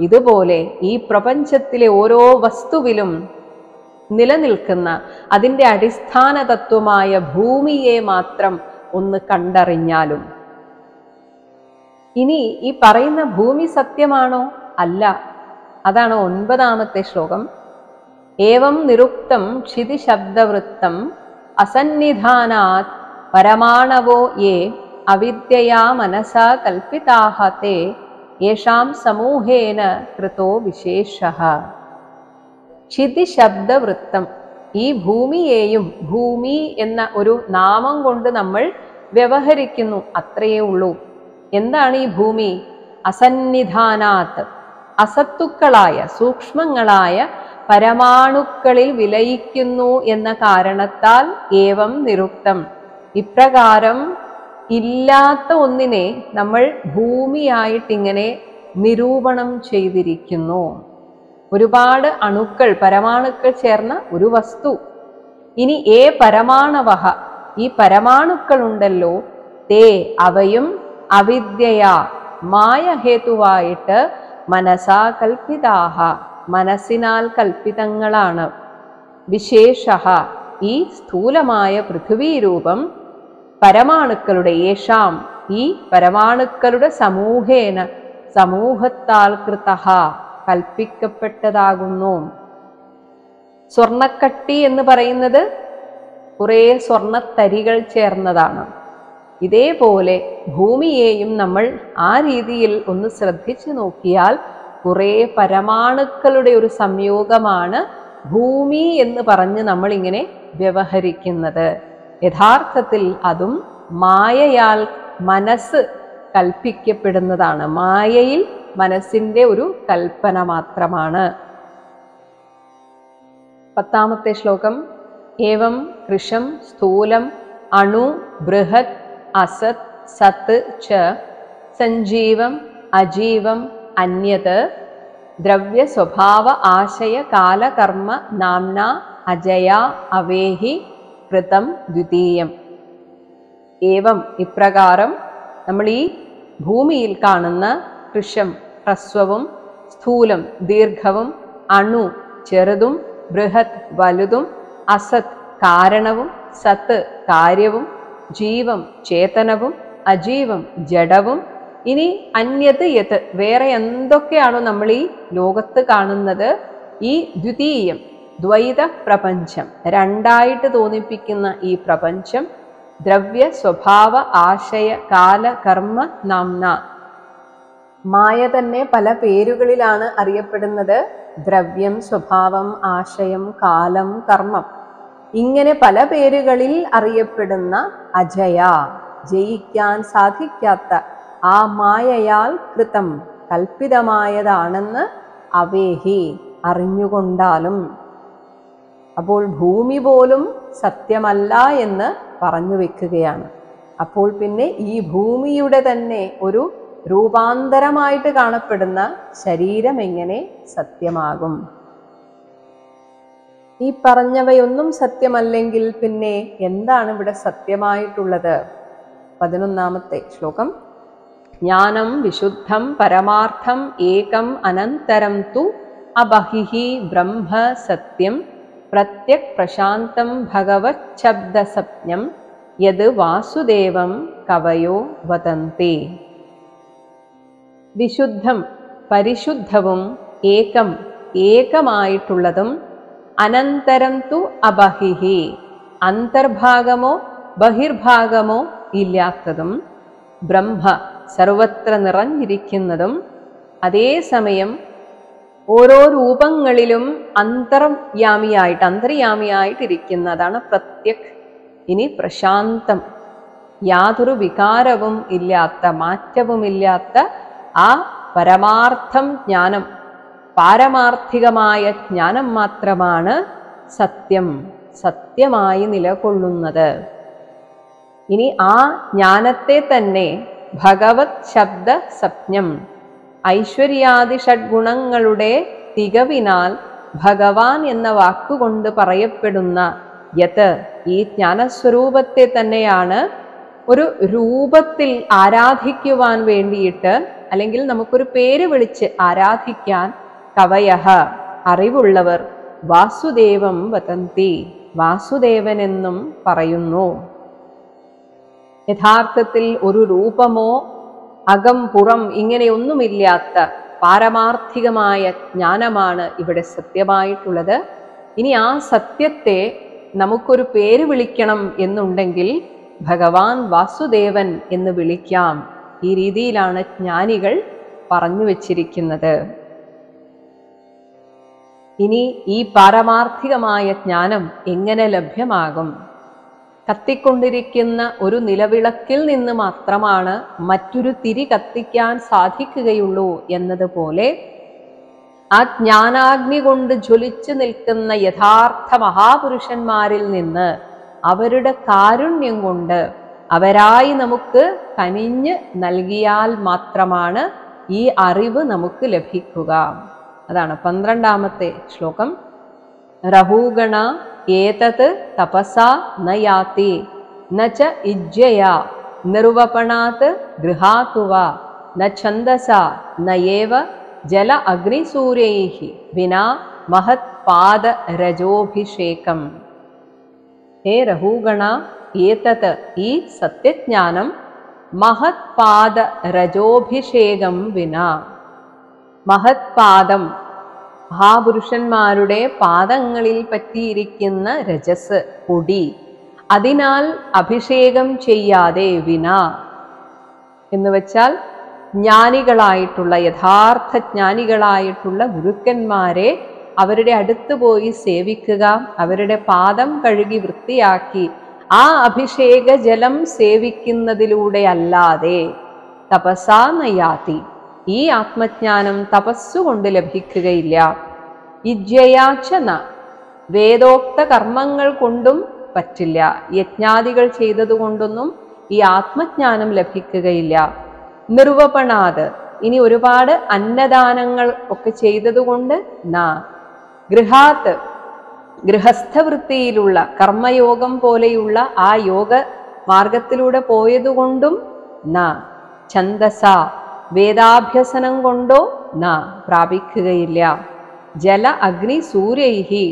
ഇതുപോലെ ഈ പ്രപഞ്ചത്തിലെ ഓരോ വസ്തുവിലും നിലനിൽക്കുന്ന അതിൻ്റെ അടിസ്ഥാന തത്വമായ ഭൂമിയെ മാത്രം ഒന്ന് കണ്ടറിഞ്ഞാലും. ഇനി ഈ പറയുന്ന ഭൂമി സത്യമാണോ? അല്ല. അതാണ് 9ാമത്തെ ശ്ലോകം. ഏവം നിരുക്തം ക്ഷിതിശബ്ദവൃത്തം അസന്നിധാനാത് പരമാണവോ യേ അവിദ്യയാ മനസാ കൽപ്പിതാഃ തേ യേഷാം സമൂഹേന കൃതോ വിശേഷഃ. ക്ഷിതിശബ്ദവൃത്തം, ഈ ഭൂമിയെയും ഭൂമി എന്ന ഒരു നാമം കൊണ്ട് നമ്മൾ വ്യവഹരിക്കുന്നു, അത്രയേ ഉള്ളൂ. എന്താണ് ഈ ഭൂമി? അസന്നിധാനാത്, അസത്തുക്കളായ സൂക്ഷ്മങ്ങളായ പരമാണുക്കളിൽ വിലയിക്കുന്നു എന്ന കാരണത്താൽ ഏവം നിരുക്തം, ഇപ്രകാരം ഇല്ലാത്ത ഒന്നിനെ നമ്മൾ ഭൂമിയായിട്ടിങ്ങനെ നിരൂപണം ചെയ്തിരിക്കുന്നു. ഒരുപാട് അണുക്കൾ പരമാണുക്കൾ ചേർന്ന ഒരു വസ്തു. ഇനി പരമാണവഹ, ഈ പരമാണുക്കളുണ്ടല്ലോ, തേ അവയും അവിദ്യയാ മായഹേതുവായിട്ട് മനസാ കൽപ്പിതാഹ മനസ്സിനാൽ കൽപ്പിതങ്ങളാണ്. വിശേഷഃ, ഈ സ്ഥൂലമായ പൃഥ്വീരൂപം പരമാണുക്കളുടെ യേഷാം ഈ പരമാണുക്കളുടെ സമൂഹേന സമൂഹത്താൽ കൃതഃ കൽപ്പിക്കപ്പെട്ടതാകുന്നു. സ്വർണക്കട്ടി എന്ന് പറയുന്നത് കുറേ സ്വർണത്തരികൾ ചേർന്നതാണ്. ഇതേപോലെ ഭൂമിയെയും നമ്മൾ ആ രീതിയിൽ ഒന്ന് ശ്രദ്ധിച്ചു നോക്കിയാൽ കുറേ പരമാണുക്കളുടെ ഒരു സംയോഗമാണ് ഭൂമി എന്ന് പറഞ്ഞ് നമ്മൾ ഇങ്ങനെ വ്യവഹരിക്കുന്നത്. യഥാർത്ഥത്തിൽ അതും മായയാൽ മനസ്സ് കൽപ്പിക്കപ്പെടുന്നതാണ്. മായയിൽ മനസ്സിന്റെ ഒരു കൽപ്പന മാത്രമാണ്. 10ാമത്തെ ശ്ലോകം. ഏവം കൃശം സ്ഥൂലം അണു ബൃഹത് അസത് സത് ച സഞ്ജീവം അജീവം അന്യത് ദ്രവ്യ സ്വഭാവ ആശയ കാലകർമ്മ നാംന അജയ അവേഹി കൃതം ദ്വിതീയം. ഏവം ഇപ്രകാരം നമ്മൾ ഈ ഭൂമിയിൽ കാണുന്ന കൃശം ഹ്രസ്വവും സ്ഥൂലം ദീർഘവും അണു ചെറുതും ബൃഹത് വലുതും അസത് കാരണവും സത്ത് കാര്യവും ജീവം ചേതനവും അജീവം ജഡവും ഇനി അന്യത് യത് വേറെ എന്തൊക്കെയാണോ നമ്മൾ ഈ ലോകത്ത് കാണുന്നത്, ഈ ദ്വിതീയം ദ്വൈത പ്രപഞ്ചം രണ്ടായിട്ട് തോന്നിപ്പിക്കുന്ന ഈ പ്രപഞ്ചം ദ്രവ്യ സ്വഭാവ ആശയ കാല കർമ്മ നാംന, മായ തന്നെ പല പേരുകളിലാണ് അറിയപ്പെടുന്നത്. ദ്രവ്യം, സ്വഭാവം, ആശയം, കാലം, കർമ്മം, ഇങ്ങനെ പല പേരുകളിൽ അറിയപ്പെടുന്ന അജയ, ജയിക്കാൻ സാധിക്കാത്ത ആ മായയാൽ കൃതം കൽപ്പിതമായതാണെന്ന് അവേഹി അറിഞ്ഞുകൊണ്ടാലും. അപ്പോൾ ഭൂമി പോലും സത്യമല്ല എന്ന് പറഞ്ഞു വെക്കുകയാണ്. അപ്പോൾ പിന്നെ ഈ ഭൂമിയുടെ തന്നെ ഒരു രൂപാന്തരമായിട്ട് കാണപ്പെടുന്ന ശരീരം എങ്ങനെ സത്യമാകും? ഈ പറഞ്ഞവയൊന്നും സത്യമല്ലെങ്കിൽ പിന്നെ എന്താണ് ഇവിടെ സത്യമായിട്ടുള്ളത്? 11ാമത്തെ ശ്ലോകം. ജ്ഞാനം വിശുദ്ധം പരമാർത്ഥം ഏകം അനന്തരം തു അബഹിഹി ബ്രഹ്മ സത്യം പ്രത്യക് പ്രശാന്തം ഭഗവത് ശബ്ദസപ്നം യത് വാസുദേവം കവയോ വദന്തി. വിശുദ്ധം പരിശുദ്ധവും ഏകം ഏകമായിട്ടുള്ളതും അനന്തരം തു അബഹിഹി, അന്തർഭാഗമോ ബഹിർഭാഗമോ ഇല്ലാത്തതും, ബ്രഹ്മ സർവത്ര നിറഞ്ഞിരിക്കുന്നതും, അതേസമയം ഓരോ രൂപങ്ങളിലും അന്തര്യാമിയായിട്ടിരിക്കുന്നതാണ് പ്രത്യക്. ഇനി പ്രശാന്തം, യാതൊരു വികാരവും ഇല്ലാത്ത, മാറ്റവുമില്ലാത്ത ആ പരമാർത്ഥം ജ്ഞാനം, പാരമാർത്ഥികമായ ജ്ഞാനം മാത്രമാണ് സത്യം, സത്യമായി നിലകൊള്ളുന്നത്. ഇനി ആ ജ്ഞാനത്തെ തന്നെ ഭഗവത് ശബ്ദ സപ്ഞം, ഐശ്വര്യാദി ഷഡ്ഗുണങ്ങളുടെ തികവിനാൽ ഭഗവാൻ എന്ന വാക്കുകൊണ്ട് പറയപ്പെടുന്ന യത്, ഈ ജ്ഞാനസ്വരൂപത്തെ തന്നെയാണ് ഒരു രൂപത്തിൽ ആരാധിക്കുവാൻ വേണ്ടിയിട്ട്, അല്ലെങ്കിൽ നമുക്കൊരു പേര് വിളിച്ച് ആരാധിക്കാൻ കവയഃ അറിവുള്ളവർ വാസുദേവം വദന്തി, വാസുദേവൻ എന്നും പറയുന്നു. യഥാർത്ഥത്തിൽ ഒരു രൂപമോ അകം പുറം ഇങ്ങനെയൊന്നുമില്ലാത്ത പാരമാർത്ഥികമായ ജ്ഞാനമാണ് ഇവിടെ സത്യമായിട്ടുള്ളത്. ഇനി ആ സത്യത്തെ നമുക്കൊരു പേര് വിളിക്കണം എന്നുണ്ടെങ്കിൽ ഭഗവാൻ വാസുദേവൻ എന്ന് വിളിക്കാം. ഈ രീതിയിലാണ് ജ്ഞാനികൾ പറഞ്ഞു വച്ചിരിക്കുന്നത്. ഇനി ഈ പാരമാർത്ഥികമായ ജ്ഞാനം എങ്ങനെ ലഭ്യമാകും? കത്തിക്കൊണ്ടിരിക്കുന്ന ഒരു നിലവിളക്കിൽ നിന്ന് മാത്രമാണ് മറ്റൊരു തിരി കത്തിക്കാൻ സാധിക്കുകയുള്ളൂ എന്നതുപോലെ ആ ജ്ഞാനാഗ്നി കൊണ്ട് ജ്വലിച്ചു നിൽക്കുന്ന യഥാർത്ഥ മഹാപുരുഷന്മാരിൽ നിന്ന്, അവരുടെ കാരുണ്യം കൊണ്ട് അവരായി നമുക്ക് കനിഞ്ഞ് നൽകിയാൽ മാത്രമാണ് ഈ അറിവ് നമുക്ക് ലഭിക്കുക. അതാണ് 12ാമത്തെ ശ്ലോകം. രഹൂഗണ ഏതത് തപസാ ന യാതി ന ച ഇജ്ജയാ നിർവപണാത് ഗൃഹാതുവ ന ഛന്ദസാ ന ഏവ ജല അഗ്നിസൂര്യൈഹി വിനാ മഹത് പാദ രജോഭിഷേകം. ഹേ രഹൂഗണ, ഏതത് ഈ സത്യജ്ഞാനം മഹത് പാദ രജോഭിഷേകം വിനാ, മഹത് പാദം മഹാപുരുഷന്മാരുടെ പാദങ്ങളിൽ പറ്റിയിരിക്കുന്ന രജസ് പൊടി, അതിനാൽ അഭിഷേകം ചെയ്യാതെ, വിനാ എന്ന് വെച്ചാൽ ജ്ഞാനികളായിട്ടുള്ള, യഥാർത്ഥ ജ്ഞാനികളായിട്ടുള്ള ഗുരുക്കന്മാരെ അവരുടെ അടുത്ത് പോയി സേവിക്കുക, അവരുടെ പാദം കഴുകി വൃത്തിയാക്കി ആ അഭിഷേക ജലം സേവിക്കുന്നതിലൂടെ അല്ലാതെ തപസാ നയാതി, ഈ ആത്മജ്ഞാനം തപസ്സുകൊണ്ട് ലഭിക്കുകയില്ല. ഇജ്ജയാചന, വേദോക്ത കർമ്മങ്ങൾ കൊണ്ടും പറ്റില്ല. യജ്ഞാദികൾ ചെയ്തതുകൊണ്ടൊന്നും ഈ ആത്മജ്ഞാനം ലഭിക്കുകയില്ല. നിർവപണാത്, ഇനി ഒരുപാട് അന്നദാനങ്ങൾ ഒക്കെ ചെയ്തതുകൊണ്ട് ന. ഗൃഹാത്ത്, ഗൃഹസ്ഥവൃത്തിയിലുള്ള കർമ്മയോഗം പോലെയുള്ള ആ യോഗ മാർഗത്തിലൂടെ പോയതുകൊണ്ടും ന. ഛന്ദസ, വേദാഭ്യസനം കൊണ്ടോ ന പ്രാപിക്കുകയില്ല. ജല അഗ്നി സൂര്യൈഹി,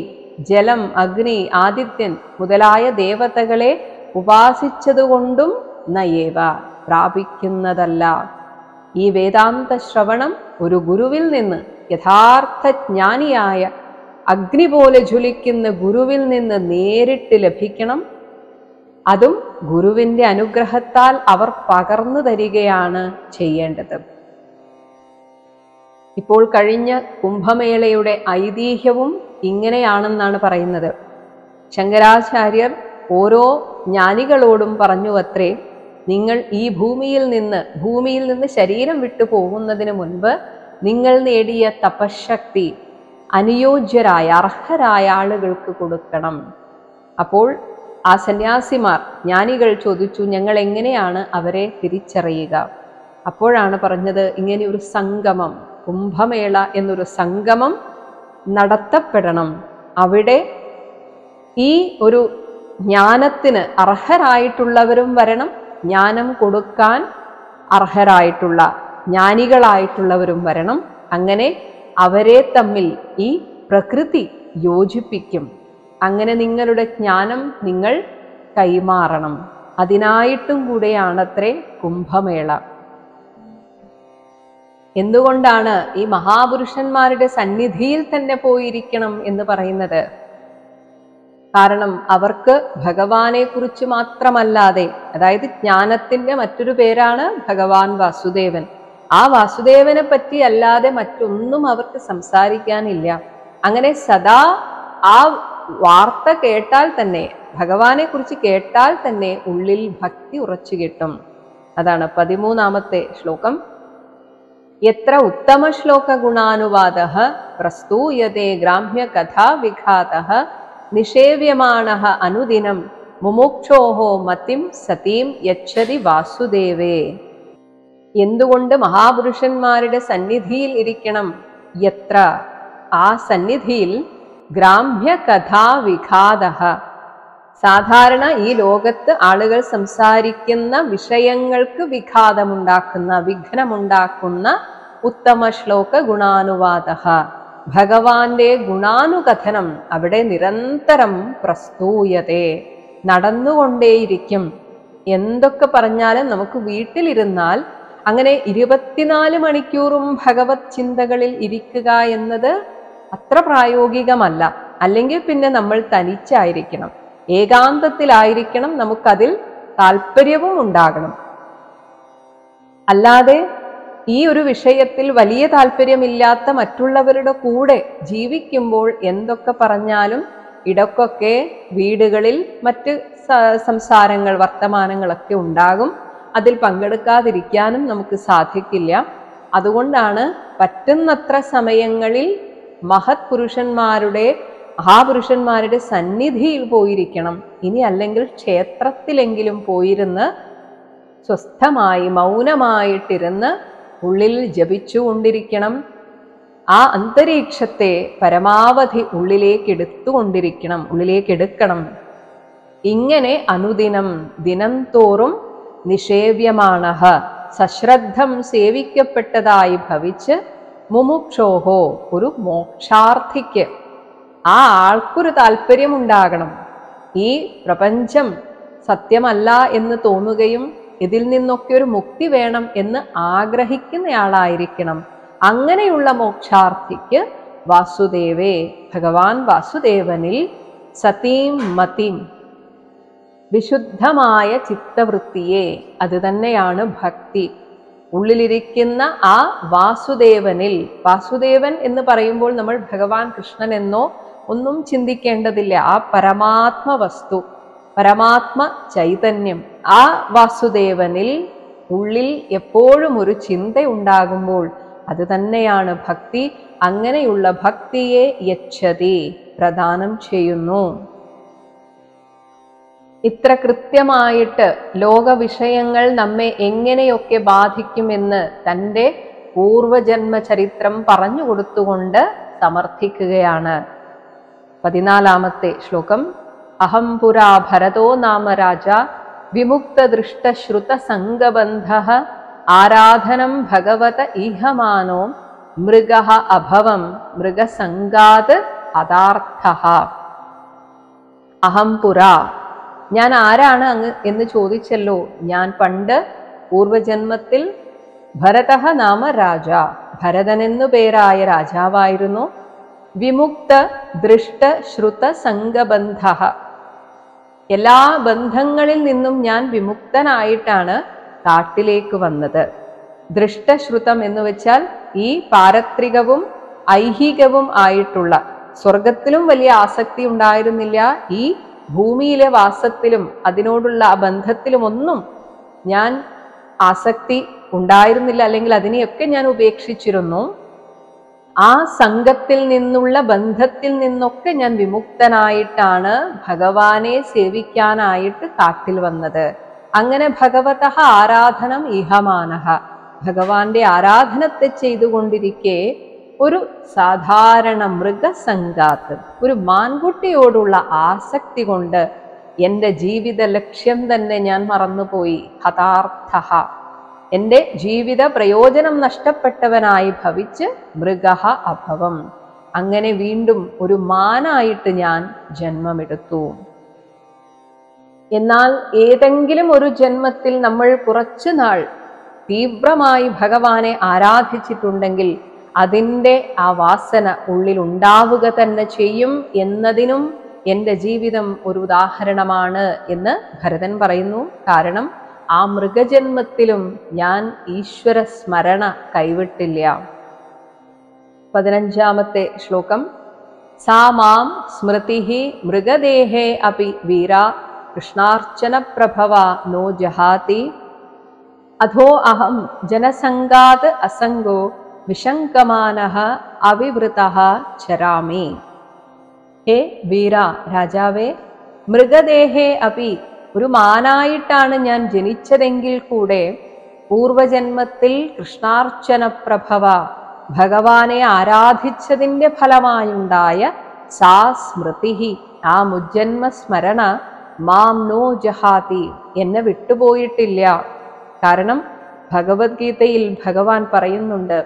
ജലം, അഗ്നി, ആദിത്യൻ മുതലായ ദേവതകളെ ഉപാസിച്ചതുകൊണ്ടും നയേവ പ്രാപിക്കുന്നതല്ല. ഈ വേദാന്ത ശ്രവണം ഒരു ഗുരുവിൽ നിന്ന്, യഥാർത്ഥ ജ്ഞാനിയായ അഗ്നി പോലെ ജ്വലിക്കുന്ന ഗുരുവിൽ നിന്ന് നേരിട്ട് ലഭിക്കണം. അതും ഗുരുവിൻ്റെ അനുഗ്രഹത്താൽ അവർ പകർന്നു തരികയാണ് ചെയ്യേണ്ടത്. ഇപ്പോൾ കഴിഞ്ഞ കുംഭമേളയുടെ ഐതിഹ്യവും ഇങ്ങനെയാണെന്നാണ് പറയുന്നത്. ശങ്കരാചാര്യർ ഓരോ ജ്ഞാനികളോടും പറഞ്ഞുവത്രേ, നിങ്ങൾ ഈ ഭൂമിയിൽ നിന്ന് ശരീരം വിട്ടു പോകുന്നതിന് മുൻപ് നിങ്ങൾ നേടിയ തപശക്തി അനുയോജ്യരായ, അർഹരായ ആളുകൾക്ക് കൊടുക്കണം. അപ്പോൾ ആ സന്യാസിമാർ, ജ്ഞാനികൾ ചോദിച്ചു, ഞങ്ങൾ എങ്ങനെയാണ് അവരെ തിരിച്ചറിയുക? അപ്പോഴാണ് പറഞ്ഞത്, ഇങ്ങനെ ഒരു സംഗമം, കുംഭമേള എന്നൊരു സംഗമം നടത്തപ്പെടണം. അവിടെ ഈ ഒരു ജ്ഞാനത്തിന് അർഹരായിട്ടുള്ളവരും വരണം, ജ്ഞാനം കൊടുക്കാൻ അർഹരായിട്ടുള്ള ജ്ഞാനികളായിട്ടുള്ളവരും വരണം. അങ്ങനെ അവരെ തമ്മിൽ ഈ പ്രകൃതി യോജിപ്പിക്കും. അങ്ങനെ നിങ്ങളുടെ ജ്ഞാനം നിങ്ങൾ കൈമാറണം. അതിനായിട്ടും കൂടെയാണത്രേ കുംഭമേള. എന്തുകൊണ്ടാണ് ഈ മഹാപുരുഷന്മാരുടെ സന്നിധിയിൽ തന്നെ പോയിരിക്കണം എന്ന് പറയുന്നത്? കാരണം അവർക്ക് ഭഗവാനെ കുറിച്ച് മാത്രമല്ലാതെ, അതായത് ജ്ഞാനത്തിന്റെ മറ്റൊരു പേരാണ് ഭഗവാൻ വാസുദേവൻ, ആ വാസുദേവനെ പറ്റി അല്ലാതെ മറ്റൊന്നും അവർക്ക് സംസാരിക്കാനില്ല. അങ്ങനെ സദാ ആ വാർത്ത കേട്ടാൽ തന്നെ, ഭഗവാനെ കുറിച്ച് കേട്ടാൽ തന്നെ ഉള്ളിൽ ഭക്തി ഉറച്ചു കിട്ടും. അതാണ് 13ാമത്തെ ശ്ലോകം. യത്ര ഉത്തമ ശ്ലോക ഗുണാനുവാദഃ പ്രസ്തൂയതേ ഗ്രാമ്യ കഥാ വിഘാതഃ നിഷേവ്യമാണഃ അനുദിനം മുമുക്ഷോഹോ മതിം സതീം യച്ഛതി വാസുദേവേ. എന്തുകൊണ്ട് മഹാപുരുഷന്മാരുടെ സന്നിധിയിൽ ഇരിക്കണം? യത്ര, ആ സന്നിധിയിൽ ഗ്രാമ്യ കഥാ വിഘാതഃ, സാധാരണ ഈ ലോകത്ത് ആളുകൾ സംസാരിക്കുന്ന വിഷയങ്ങൾക്ക് വിഘാതമുണ്ടാക്കുന്ന, വിഘ്നമുണ്ടാക്കുന്ന ഉത്തമ ശ്ലോക ഗുണാനുവാദഃ, ഭഗവാന്റെ ഗുണാനുകഥനം അവിടെ നിരന്തരം പ്രസ്തൂയതേ, നടന്നുകൊണ്ടേയിരിക്കും. എന്തൊക്കെ പറഞ്ഞാലും നമുക്ക് വീട്ടിലിരുന്നാൽ അങ്ങനെ 24 മണിക്കൂറും ഭഗവത് ചിന്തകളിൽ ഇരിക്കുക എന്നത് അത്ര പ്രായോഗികമല്ല. അല്ലെങ്കിൽ പിന്നെ നമ്മൾ തനിച്ചായിരിക്കണം, ഏകാന്തത്തിലായിരിക്കണം, നമുക്കതിൽ താല്പര്യവും ഉണ്ടാകണം. അല്ലാതെ ഈ ഒരു വിഷയത്തിൽ വലിയ താല്പര്യമില്ലാത്ത മറ്റുള്ളവരുടെ കൂടെ ജീവിക്കുമ്പോൾ എന്തൊക്കെ പറഞ്ഞാലും ഇടക്കൊക്കെ വീടുകളിൽ മറ്റ് സംസാരങ്ങൾ, വർത്തമാനങ്ങളൊക്കെ ഉണ്ടാകും. അതിൽ പങ്കെടുക്കാതിരിക്കാനും നമുക്ക് സാധിക്കില്ല. അതുകൊണ്ടാണ് പറ്റുന്നത്ര സമയങ്ങളിൽ മഹത് പുരുഷന്മാരുടെ, മഹാപുരുഷന്മാരുടെ സന്നിധിയിൽ പോയിരിക്കണം. ഇനി അല്ലെങ്കിൽ ക്ഷേത്രത്തിലെങ്കിലും പോയിരുന്ന് സ്വസ്ഥമായി മൗനമായിട്ടിരുന്ന് ഉള്ളിൽ ജപിച്ചുകൊണ്ടിരിക്കണം. ആ അന്തരീക്ഷത്തെ പരമാവധി ഉള്ളിലേക്കെടുക്കണം. ഇങ്ങനെ അനുദിനം, ദിനം തോറും നിഷേവ്യമാണഃ, സശ്രദ്ധം സേവിക്കപ്പെട്ടതായി ഭവിച്ച് മുമുക്ഷോഹോ, ഒരു മോക്ഷാർത്ഥിക്ക്, ആ ആൾക്കൊരു താല്പര്യമുണ്ടാകണം. ഈ പ്രപഞ്ചം സത്യമല്ല എന്ന് തോന്നുകയും ഇതിൽ നിന്നൊക്കെ ഒരു മുക്തി വേണം എന്ന് ആഗ്രഹിക്കുന്നയാളായിരിക്കണം. അങ്ങനെയുള്ള മോക്ഷാർത്ഥിക്ക് വാസുദേവേ, ഭഗവാൻ വാസുദേവനിൽ സതീം മതിം, വിശുദ്ധമായ ചിത്തവൃത്തിയെ, അത് തന്നെയാണ് ഭക്തി, ഉള്ളിലിരിക്കുന്ന ആ വാസുദേവനിൽ. വാസുദേവൻ എന്ന് പറയുമ്പോൾ നമ്മൾ ഭഗവാൻ കൃഷ്ണൻ എന്നോ ഒന്നും ചിന്തിക്കേണ്ടതില്ല. ആ പരമാത്മ വസ്തു, പരമാത്മ ചൈതന്യം, ആ വാസുദേവനിൽ ഉള്ളിൽ എപ്പോഴും ഒരു ചിന്ത ഉണ്ടാകുമ്പോൾ അത് തന്നെയാണ് ഭക്തി. അങ്ങനെയുള്ള ഭക്തിയെ യച്ഛതി, പ്രദാനം ചെയ്യുന്നു. ഇത്ര കൃത്യമായിട്ട് ലോക വിഷയങ്ങൾ നമ്മെ എങ്ങനെയൊക്കെ ബാധിക്കുമെന്ന് തൻ്റെ പൂർവജന്മ ചരിത്രം പറഞ്ഞു കൊടുത്തുകൊണ്ട് സമർത്ഥിക്കുകയാണ്. 14ാമത്തെ ശ്ലോകം. അഹം പുരാ ഭരതോ നാമ രാജ വിമുക്തദൃഷ്ടശ്രുത സംഗബന്ധഃ ആരാധനം ഭഗവത ഈഹമാനോ മൃഗഃ അഭവം മൃഗസംഗാത് അദാർത്ഥഃ. അഹം പുരാ, ഞാൻ ആരാണ് അങ്ങ് എന്ന് ചോദിച്ചല്ലോ. ഞാൻ പണ്ട് പൂർവജന്മത്തിൽ ഭരതഃ നാമ രാജ, ഭരതനെന്നു പേരായ രാജാവായിരുന്നു. വിമുക്ത ദൃഷ്ട ശ്രുത സംഗബന്ധഃ, എല്ലാ ബന്ധങ്ങളിൽ നിന്നും ഞാൻ വിമുക്തനായിട്ടാണ് കാട്ടിലേക്ക് വന്നത്. ദൃഷ്ടശ്രുതം എന്ന് വെച്ചാൽ ഈ പാരത്രികവും ഐഹികവും ആയിട്ടുള്ള, സ്വർഗത്തിലും വലിയ ആസക്തി ഉണ്ടായിരുന്നില്ല, ഈ ഭൂമിയിലെ വാസത്തിലും അതിനോടുള്ള ആ ബന്ധത്തിലുമൊന്നും ഞാൻ ആസക്തി ഉണ്ടായിരുന്നില്ല, അല്ലെങ്കിൽ അതിനെയൊക്കെ ഞാൻ ഉപേക്ഷിച്ചിരുന്നു. ആ സംഘത്തിൽ നിന്നുള്ള ബന്ധത്തിൽ നിന്നൊക്കെ ഞാൻ വിമുക്തനായിട്ടാണ് ഭഗവാനെ സേവിക്കാനായിട്ട് കാട്ടിൽ വന്നത്. അങ്ങനെ ഭഗവതഃ ആരാധനം ഇഹമാനഃ, ഭഗവാന്റെ ആരാധനത്തെ ചെയ്തുകൊണ്ടിരിക്കെ ഒരു സാധാരണ മൃഗസംഗാത്ത്, ഒരു മാൻകുട്ടിയോടുള്ള ആസക്തി കൊണ്ട് എൻ്റെ ജീവിത ലക്ഷ്യം തന്നെ ഞാൻ മറന്നുപോയി. ഹതാർത്ഥഃ, എൻ്റെ ജീവിത പ്രയോജനം നഷ്ടപ്പെട്ടവനായി ഭവിച്ച് മൃഗഃ അഭവം, അങ്ങനെ വീണ്ടും ഒരു മാനായിട്ട് ഞാൻ ജന്മമെടുത്തു. എന്നാൽ ഏതെങ്കിലും ഒരു ജന്മത്തിൽ നമ്മൾ കുറച്ചു നാൾ തീവ്രമായി ഭഗവാനെ ആരാധിച്ചിട്ടുണ്ടെങ്കിൽ അതിൻ്റെ ആ വാസന ഉള്ളിൽ ഉണ്ടാവുക തന്നെ ചെയ്യും എന്നതിനും എൻ്റെ ജീവിതം ഒരു ഉദാഹരണമാണ് എന്ന് ഭരതൻ പറയുന്നു. കാരണം ആ മൃഗജന്മത്തിലും ഞാൻ ഈശ്വര സ്മരണ കൈവിട്ടില്ല. 15-ാമത്തെ ശ്ലോകം. സാ മാം സ്മൃതിഹി മൃഗദേഹേ അപി വീര കൃഷ്ണാർച്ചന പ്രഭവ നോ ജഹാതി അധോ അഹം ജനസംഗാത് അസംഗോ വിശങ്കമാനഃ അവിവൃതഃ ചരാമി. ഹേ വീര, രാജാവേ, മൃഗദേഹേ അപി, ഒരു മാനായിട്ടാണ് ഞാൻ ജനിച്ചതെങ്കിൽ കൂടെ പൂർവജന്മത്തിൽ കൃഷ്ണാർച്ചന പ്രഭവ, ഭഗവാനെ ആരാധിച്ചതിൻ്റെ ഫലമായുണ്ടായ സാ സ്മൃതി, ആ മുജ്ജന്മ സ്മരണ മാം നോ ജഹാതി, എന്നെ വിട്ടുപോയിട്ടില്ല. കാരണം ഭഗവത്ഗീതയിൽ ഭഗവാൻ പറയുന്നുണ്ട്,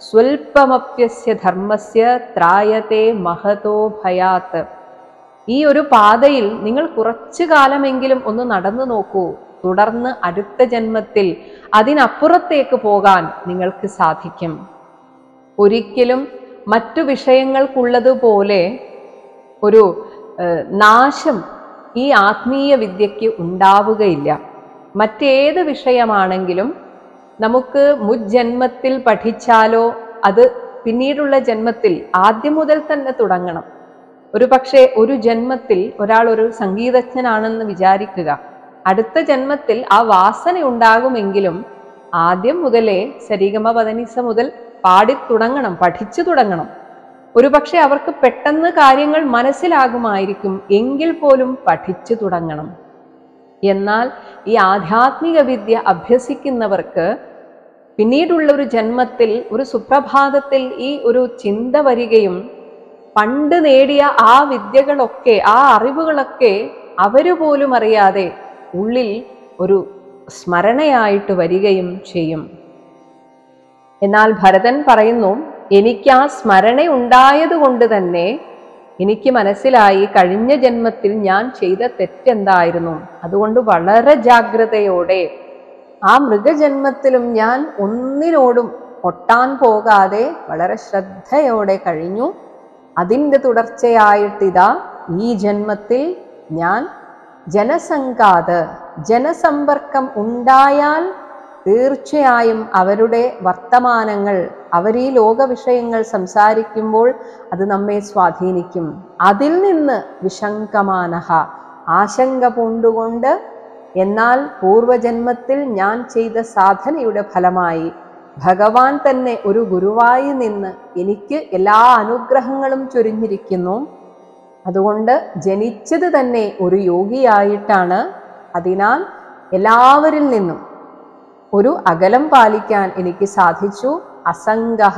സ്വൽപമപ്യസ്യ ധർമ്മസ്യ ത്രായത്തെ മഹതോ ഭയാത്. ഈ ഒരു പാതയിൽ നിങ്ങൾ കുറച്ചു കാലമെങ്കിലും ഒന്ന് നടന്നു നോക്കൂ, തുടർന്ന് അടുത്ത ജന്മത്തിൽ അതിനപ്പുറത്തേക്ക് പോകാൻ നിങ്ങൾക്ക് സാധിക്കും. ഒരിക്കലും മറ്റു വിഷയങ്ങൾക്കുള്ളതുപോലെ ഒരു നാശം ഈ ആത്മീയ വിദ്യയ്ക്ക് ഉണ്ടാവുകയില്ല. മറ്റേത് വിഷയമാണെങ്കിലും നമുക്ക് മുജ്ജന്മത്തിൽ പഠിച്ചാലോ അത് പിന്നീടുള്ള ജന്മത്തിൽ ആദ്യം മുതൽ തന്നെ തുടങ്ങണം. ഒരു പക്ഷേ ഒരു ജന്മത്തിൽ ഒരാൾ ഒരു സംഗീതജ്ഞനാണെന്ന് വിചാരിക്കുക, അടുത്ത ജന്മത്തിൽ ആ വാസന ഉണ്ടാകുമെങ്കിലും ആദ്യം മുതലേ സരിഗമ പദനിസ മുതൽ പാടിത്തുടങ്ങണം, പഠിച്ചു തുടങ്ങണം. ഒരു പക്ഷെ അവർക്ക് പെട്ടെന്ന് കാര്യങ്ങൾ മനസ്സിലാകുമായിരിക്കും, എങ്കിൽ പോലും പഠിച്ചു തുടങ്ങണം. എന്നാൽ ഈ ആധ്യാത്മിക വിദ്യ അഭ്യസിക്കുന്നവർക്ക് പിന്നീടുള്ള ഒരു ജന്മത്തിൽ ഒരു സുപ്രഭാതത്തിൽ ഈ ഒരു ചിന്ത വരികയും പണ്ട് നേടിയ ആ വിദ്യകളൊക്കെ, ആ അറിവുകളൊക്കെ അവര് പോലും അറിയാതെ ഉള്ളിൽ ഒരു സ്മരണയായിട്ട് വരികയും ചെയ്യും. എന്നാൽ ഭരതൻ പറയുന്നു, എനിക്ക് ആ സ്മരണ ഉണ്ടായത് കൊണ്ട് തന്നെ എനിക്ക് മനസ്സിലായി കഴിഞ്ഞ ജന്മത്തിൽ ഞാൻ ചെയ്ത തെറ്റെന്തായിരുന്നു. അതുകൊണ്ട് വളരെ ജാഗ്രതയോടെ ആ മൃഗജന്മത്തിലും ഞാൻ ഒന്നിനോടും ഒട്ടാൻ പോകാതെ വളരെ ശ്രദ്ധയോടെ കഴിഞ്ഞു. അതിൻ്റെ തുടർച്ചയായിട്ടിതാ ഈ ജന്മത്തിൽ ഞാൻ ജനസംഘാത്, ജനസമ്പർക്കം ഉണ്ടായാൽ തീർച്ചയായും അവരുടെ വർത്തമാനങ്ങൾ, അവർ ഈ ലോക വിഷയങ്ങൾ സംസാരിക്കുമ്പോൾ അത് നമ്മെ സ്വാധീനിക്കും. അതിൽ നിന്ന് വിശങ്കമാനഃ, ആശങ്ക പൂണ്ടുകൊണ്ട്, എന്നാൽ പൂർവജന്മത്തിൽ ഞാൻ ചെയ്ത സാധനയുടെ ഫലമായി ഭഗവാൻ തന്നെ ഒരു ഗുരുവായി നിന്ന് എനിക്ക് എല്ലാ അനുഗ്രഹങ്ങളും ചൊരിഞ്ഞിരിക്കുന്നു. അതുകൊണ്ട് ജനിച്ചത് തന്നെ ഒരു യോഗിയായിട്ടാണ്. അതിനാൽ എല്ലാവരിൽ നിന്നും ഒരു അകലം പാലിക്കാൻ എനിക്ക് സാധിച്ചു. അസംഗഃ,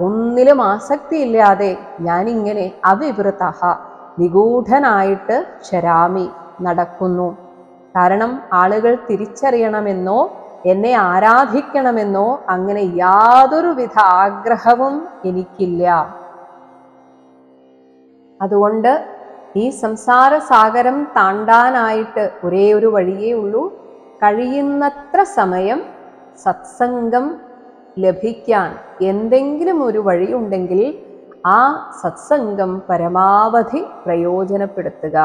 ഒന്നിലും ആസക്തിയില്ലാതെ ഞാനിങ്ങനെ അവിവൃതഃ, നിഗൂഢനായിട്ട് ചരാമി, നടക്കുന്നു. കാരണം ആളുകൾ തിരിച്ചറിയണമെന്നോ എന്നെ ആരാധിക്കണമെന്നോ അങ്ങനെ യാതൊരുവിധ ആഗ്രഹവും എനിക്കില്ല. അതുകൊണ്ട് ഈ സംസാര സാഗരം താണ്ടാനായിട്ട് ഒരേ ഒരു വഴിയേ ഉള്ളൂ. കഴിയുന്നത്ര സമയം സത്സംഗം ലഭിക്കാൻ എന്തെങ്കിലും ഒരു വഴിയുണ്ടെങ്കിൽ ആ സത്സംഗം പരമാവധി പ്രയോജനപ്പെടുത്തുക.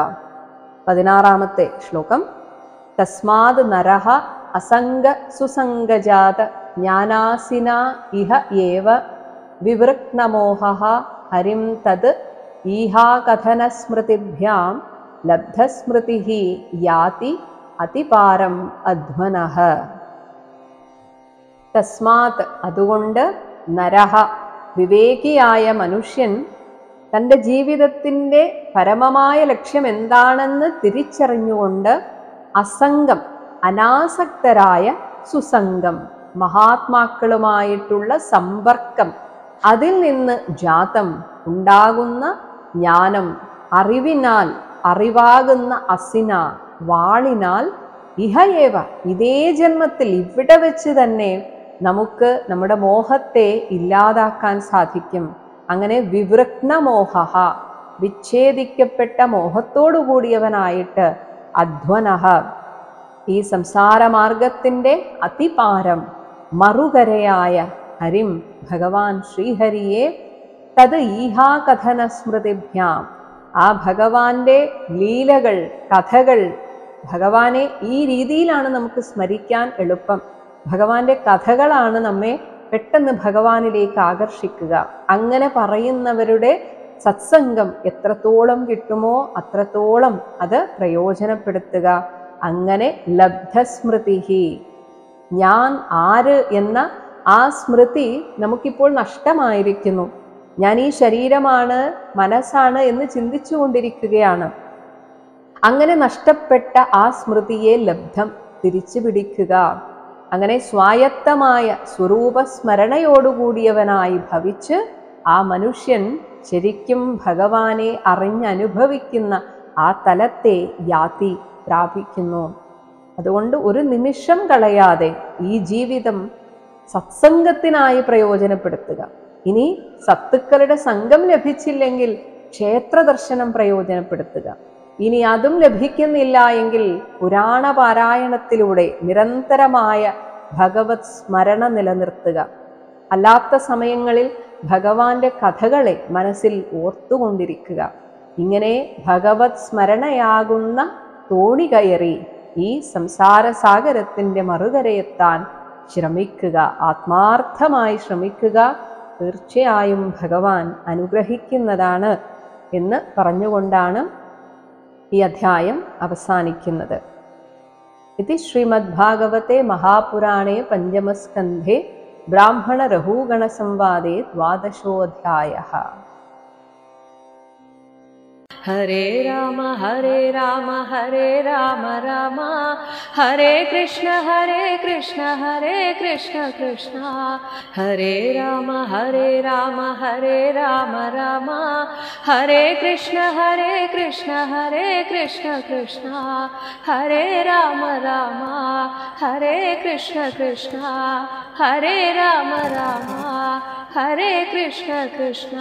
16-ാമത്തെ ശ്ലോകം. തസ്മാത് നരഃ അസംഗ സുസംഗജാത ജ്ഞാനാസിന ഇഹ ഏവ വിവൃക്നമോഹഃ ഹരിം തത് ഈഹാകഥന സ്മൃതിഭ്യാം ലബ്ധസ്മൃതിഃ യാതി അതിപാരം അധ്വനഃ. തസ്മാത്, അതുകൊണ്ട്, നരഃ, വിവേകിയായ മനുഷ്യൻ തൻ്റെ ജീവിതത്തിൻ്റെ പരമമായ ലക്ഷ്യം എന്താണെന്ന് തിരിച്ചറിഞ്ഞുകൊണ്ട് അസംഗം, അനാസക്തരായ സുസംഗം, മഹാത്മാക്കളുമായിട്ടുള്ള സമ്പർക്കം, അതിൽ നിന്ന് ജാതം ഉണ്ടാകുന്ന ജ്ഞാനം, അറിവിനാൽ, അറിവാകുന്ന അസിന, വാളിനാൽ, ഇഹയേവ, ഇതേ ജന്മത്തിൽ ഇവിടെ വെച്ച് തന്നെ നമുക്ക് നമ്മുടെ മോഹത്തെ ഇല്ലാതാക്കാൻ സാധിക്കും. അങ്ങനെ വിവൃക്നമോഹഃ, വിച്ഛേദിക്കപ്പെട്ട മോഹത്തോടു കൂടിയവനായിട്ട് അധ്വനഃ, ഈ സംസാരമാർഗത്തിൻ്റെ അതിപാരം മറുകരയായ ഹരിം ഭഗവാൻ ശ്രീഹരിയെ തത് ഈഹാകഥന സ്മൃതിഭ്യാം, ആ ഭഗവാന്റെ ലീലകൾ, കഥകൾ, ഭഗവാനെ ഈ രീതിയിലാണ് നമുക്ക് സ്മരിക്കാൻ എളുപ്പം. ഭഗവാന്റെ കഥകളാണ് നമ്മെ പെട്ടെന്ന് ഭഗവാനിലേക്ക് ആകർഷിക്കുക. അങ്ങനെ പറയുന്നവരുടെ സത്സംഗം എത്രത്തോളം കിട്ടുമോ അത്രത്തോളം അത് പ്രയോജനപ്പെടുത്തുക. അങ്ങനെ ലബ്ധസ്മൃതി, ഞാൻ ആര് എന്ന ആ സ്മൃതി നമുക്കിപ്പോൾ നഷ്ടമായിരിക്കുന്നു. ഞാൻ ഈ ശരീരമാണ്, മനസ്സാണ് എന്ന് ചിന്തിച്ചു കൊണ്ടിരിക്കുകയാണ്. അങ്ങനെ നഷ്ടപ്പെട്ട ആ സ്മൃതിയെ ലബ്ധം തിരിച്ചു പിടിക്കുക. അങ്ങനെ സ്വായത്തമായ സ്വരൂപസ്മരണയോടുകൂടിയവനായി ഭവിച്ച് ആ മനുഷ്യൻ ശരിക്കും ഭഗവാനെ അറിഞ്ഞനുഭവിക്കുന്ന ആ തലത്തെ യാതി പ്രാപിക്കുന്നു. അതുകൊണ്ട് ഒരു നിമിഷം കളയാതെ ഈ ജീവിതം സത്സംഗത്തിനായി പ്രയോജനപ്പെടുത്തുക. ഇനി സത്തുക്കളുടെ സംഘം ലഭിച്ചില്ലെങ്കിൽ ക്ഷേത്ര ദർശനം പ്രയോജനപ്പെടുത്തുക. ഇനി അതും ലഭിക്കുന്നില്ല എങ്കിൽ പുരാണ പാരായണത്തിലൂടെ നിരന്തരമായ ഭഗവത് സ്മരണ നിലനിർത്തുക. അല്ലാത്ത സമയങ്ങളിൽ ഭഗവാന്റെ കഥകളെ മനസ്സിൽ ഓർത്തുകൊണ്ടിരിക്കുക. ഇങ്ങനെ ഭഗവത് സ്മരണയാകുന്ന തോണി കയറി ഈ സംസാര സാഗരത്തിൻ്റെ മറുകരയെത്താൻ ശ്രമിക്കുക, ആത്മാർത്ഥമായി ശ്രമിക്കുക. തീർച്ചയായും ഭഗവാൻ അനുഗ്രഹിക്കുന്നതാണ് എന്ന് പറഞ്ഞുകൊണ്ടാണ് ഈ അധ്യായം അവസാനിക്കുന്നത്. ഇതി ശ്രീമദ്ഭാഗവതേ മഹാപുരാണേ പഞ്ചമസ്കന്ധേ ബ്രാഹ്മണ രഘൂഗണ സംവാദേ 12ാധ്യായഃ. ഹരേ രാമ ഹരേ രാമ ഹരേ രാമ രാമ ഹരേ കൃഷ്ണ ഹരേ കൃഷ്ണ ഹരേ കൃഷ്ണ കൃഷ്ണ ഹരേ രാമ ഹരേ രാമ ഹരേ രാമ രാമ ഹരേ കൃഷ്ണ ഹരേ കൃഷ്ണ ഹരേ കൃഷ്ണ കൃഷ്ണ ഹരേ രാമ രാമ ഹരേ കൃഷ്ണ കൃഷ്ണ ഹരേ രാമ രാമ ഹരേ കൃഷ്ണ കൃഷ്ണ.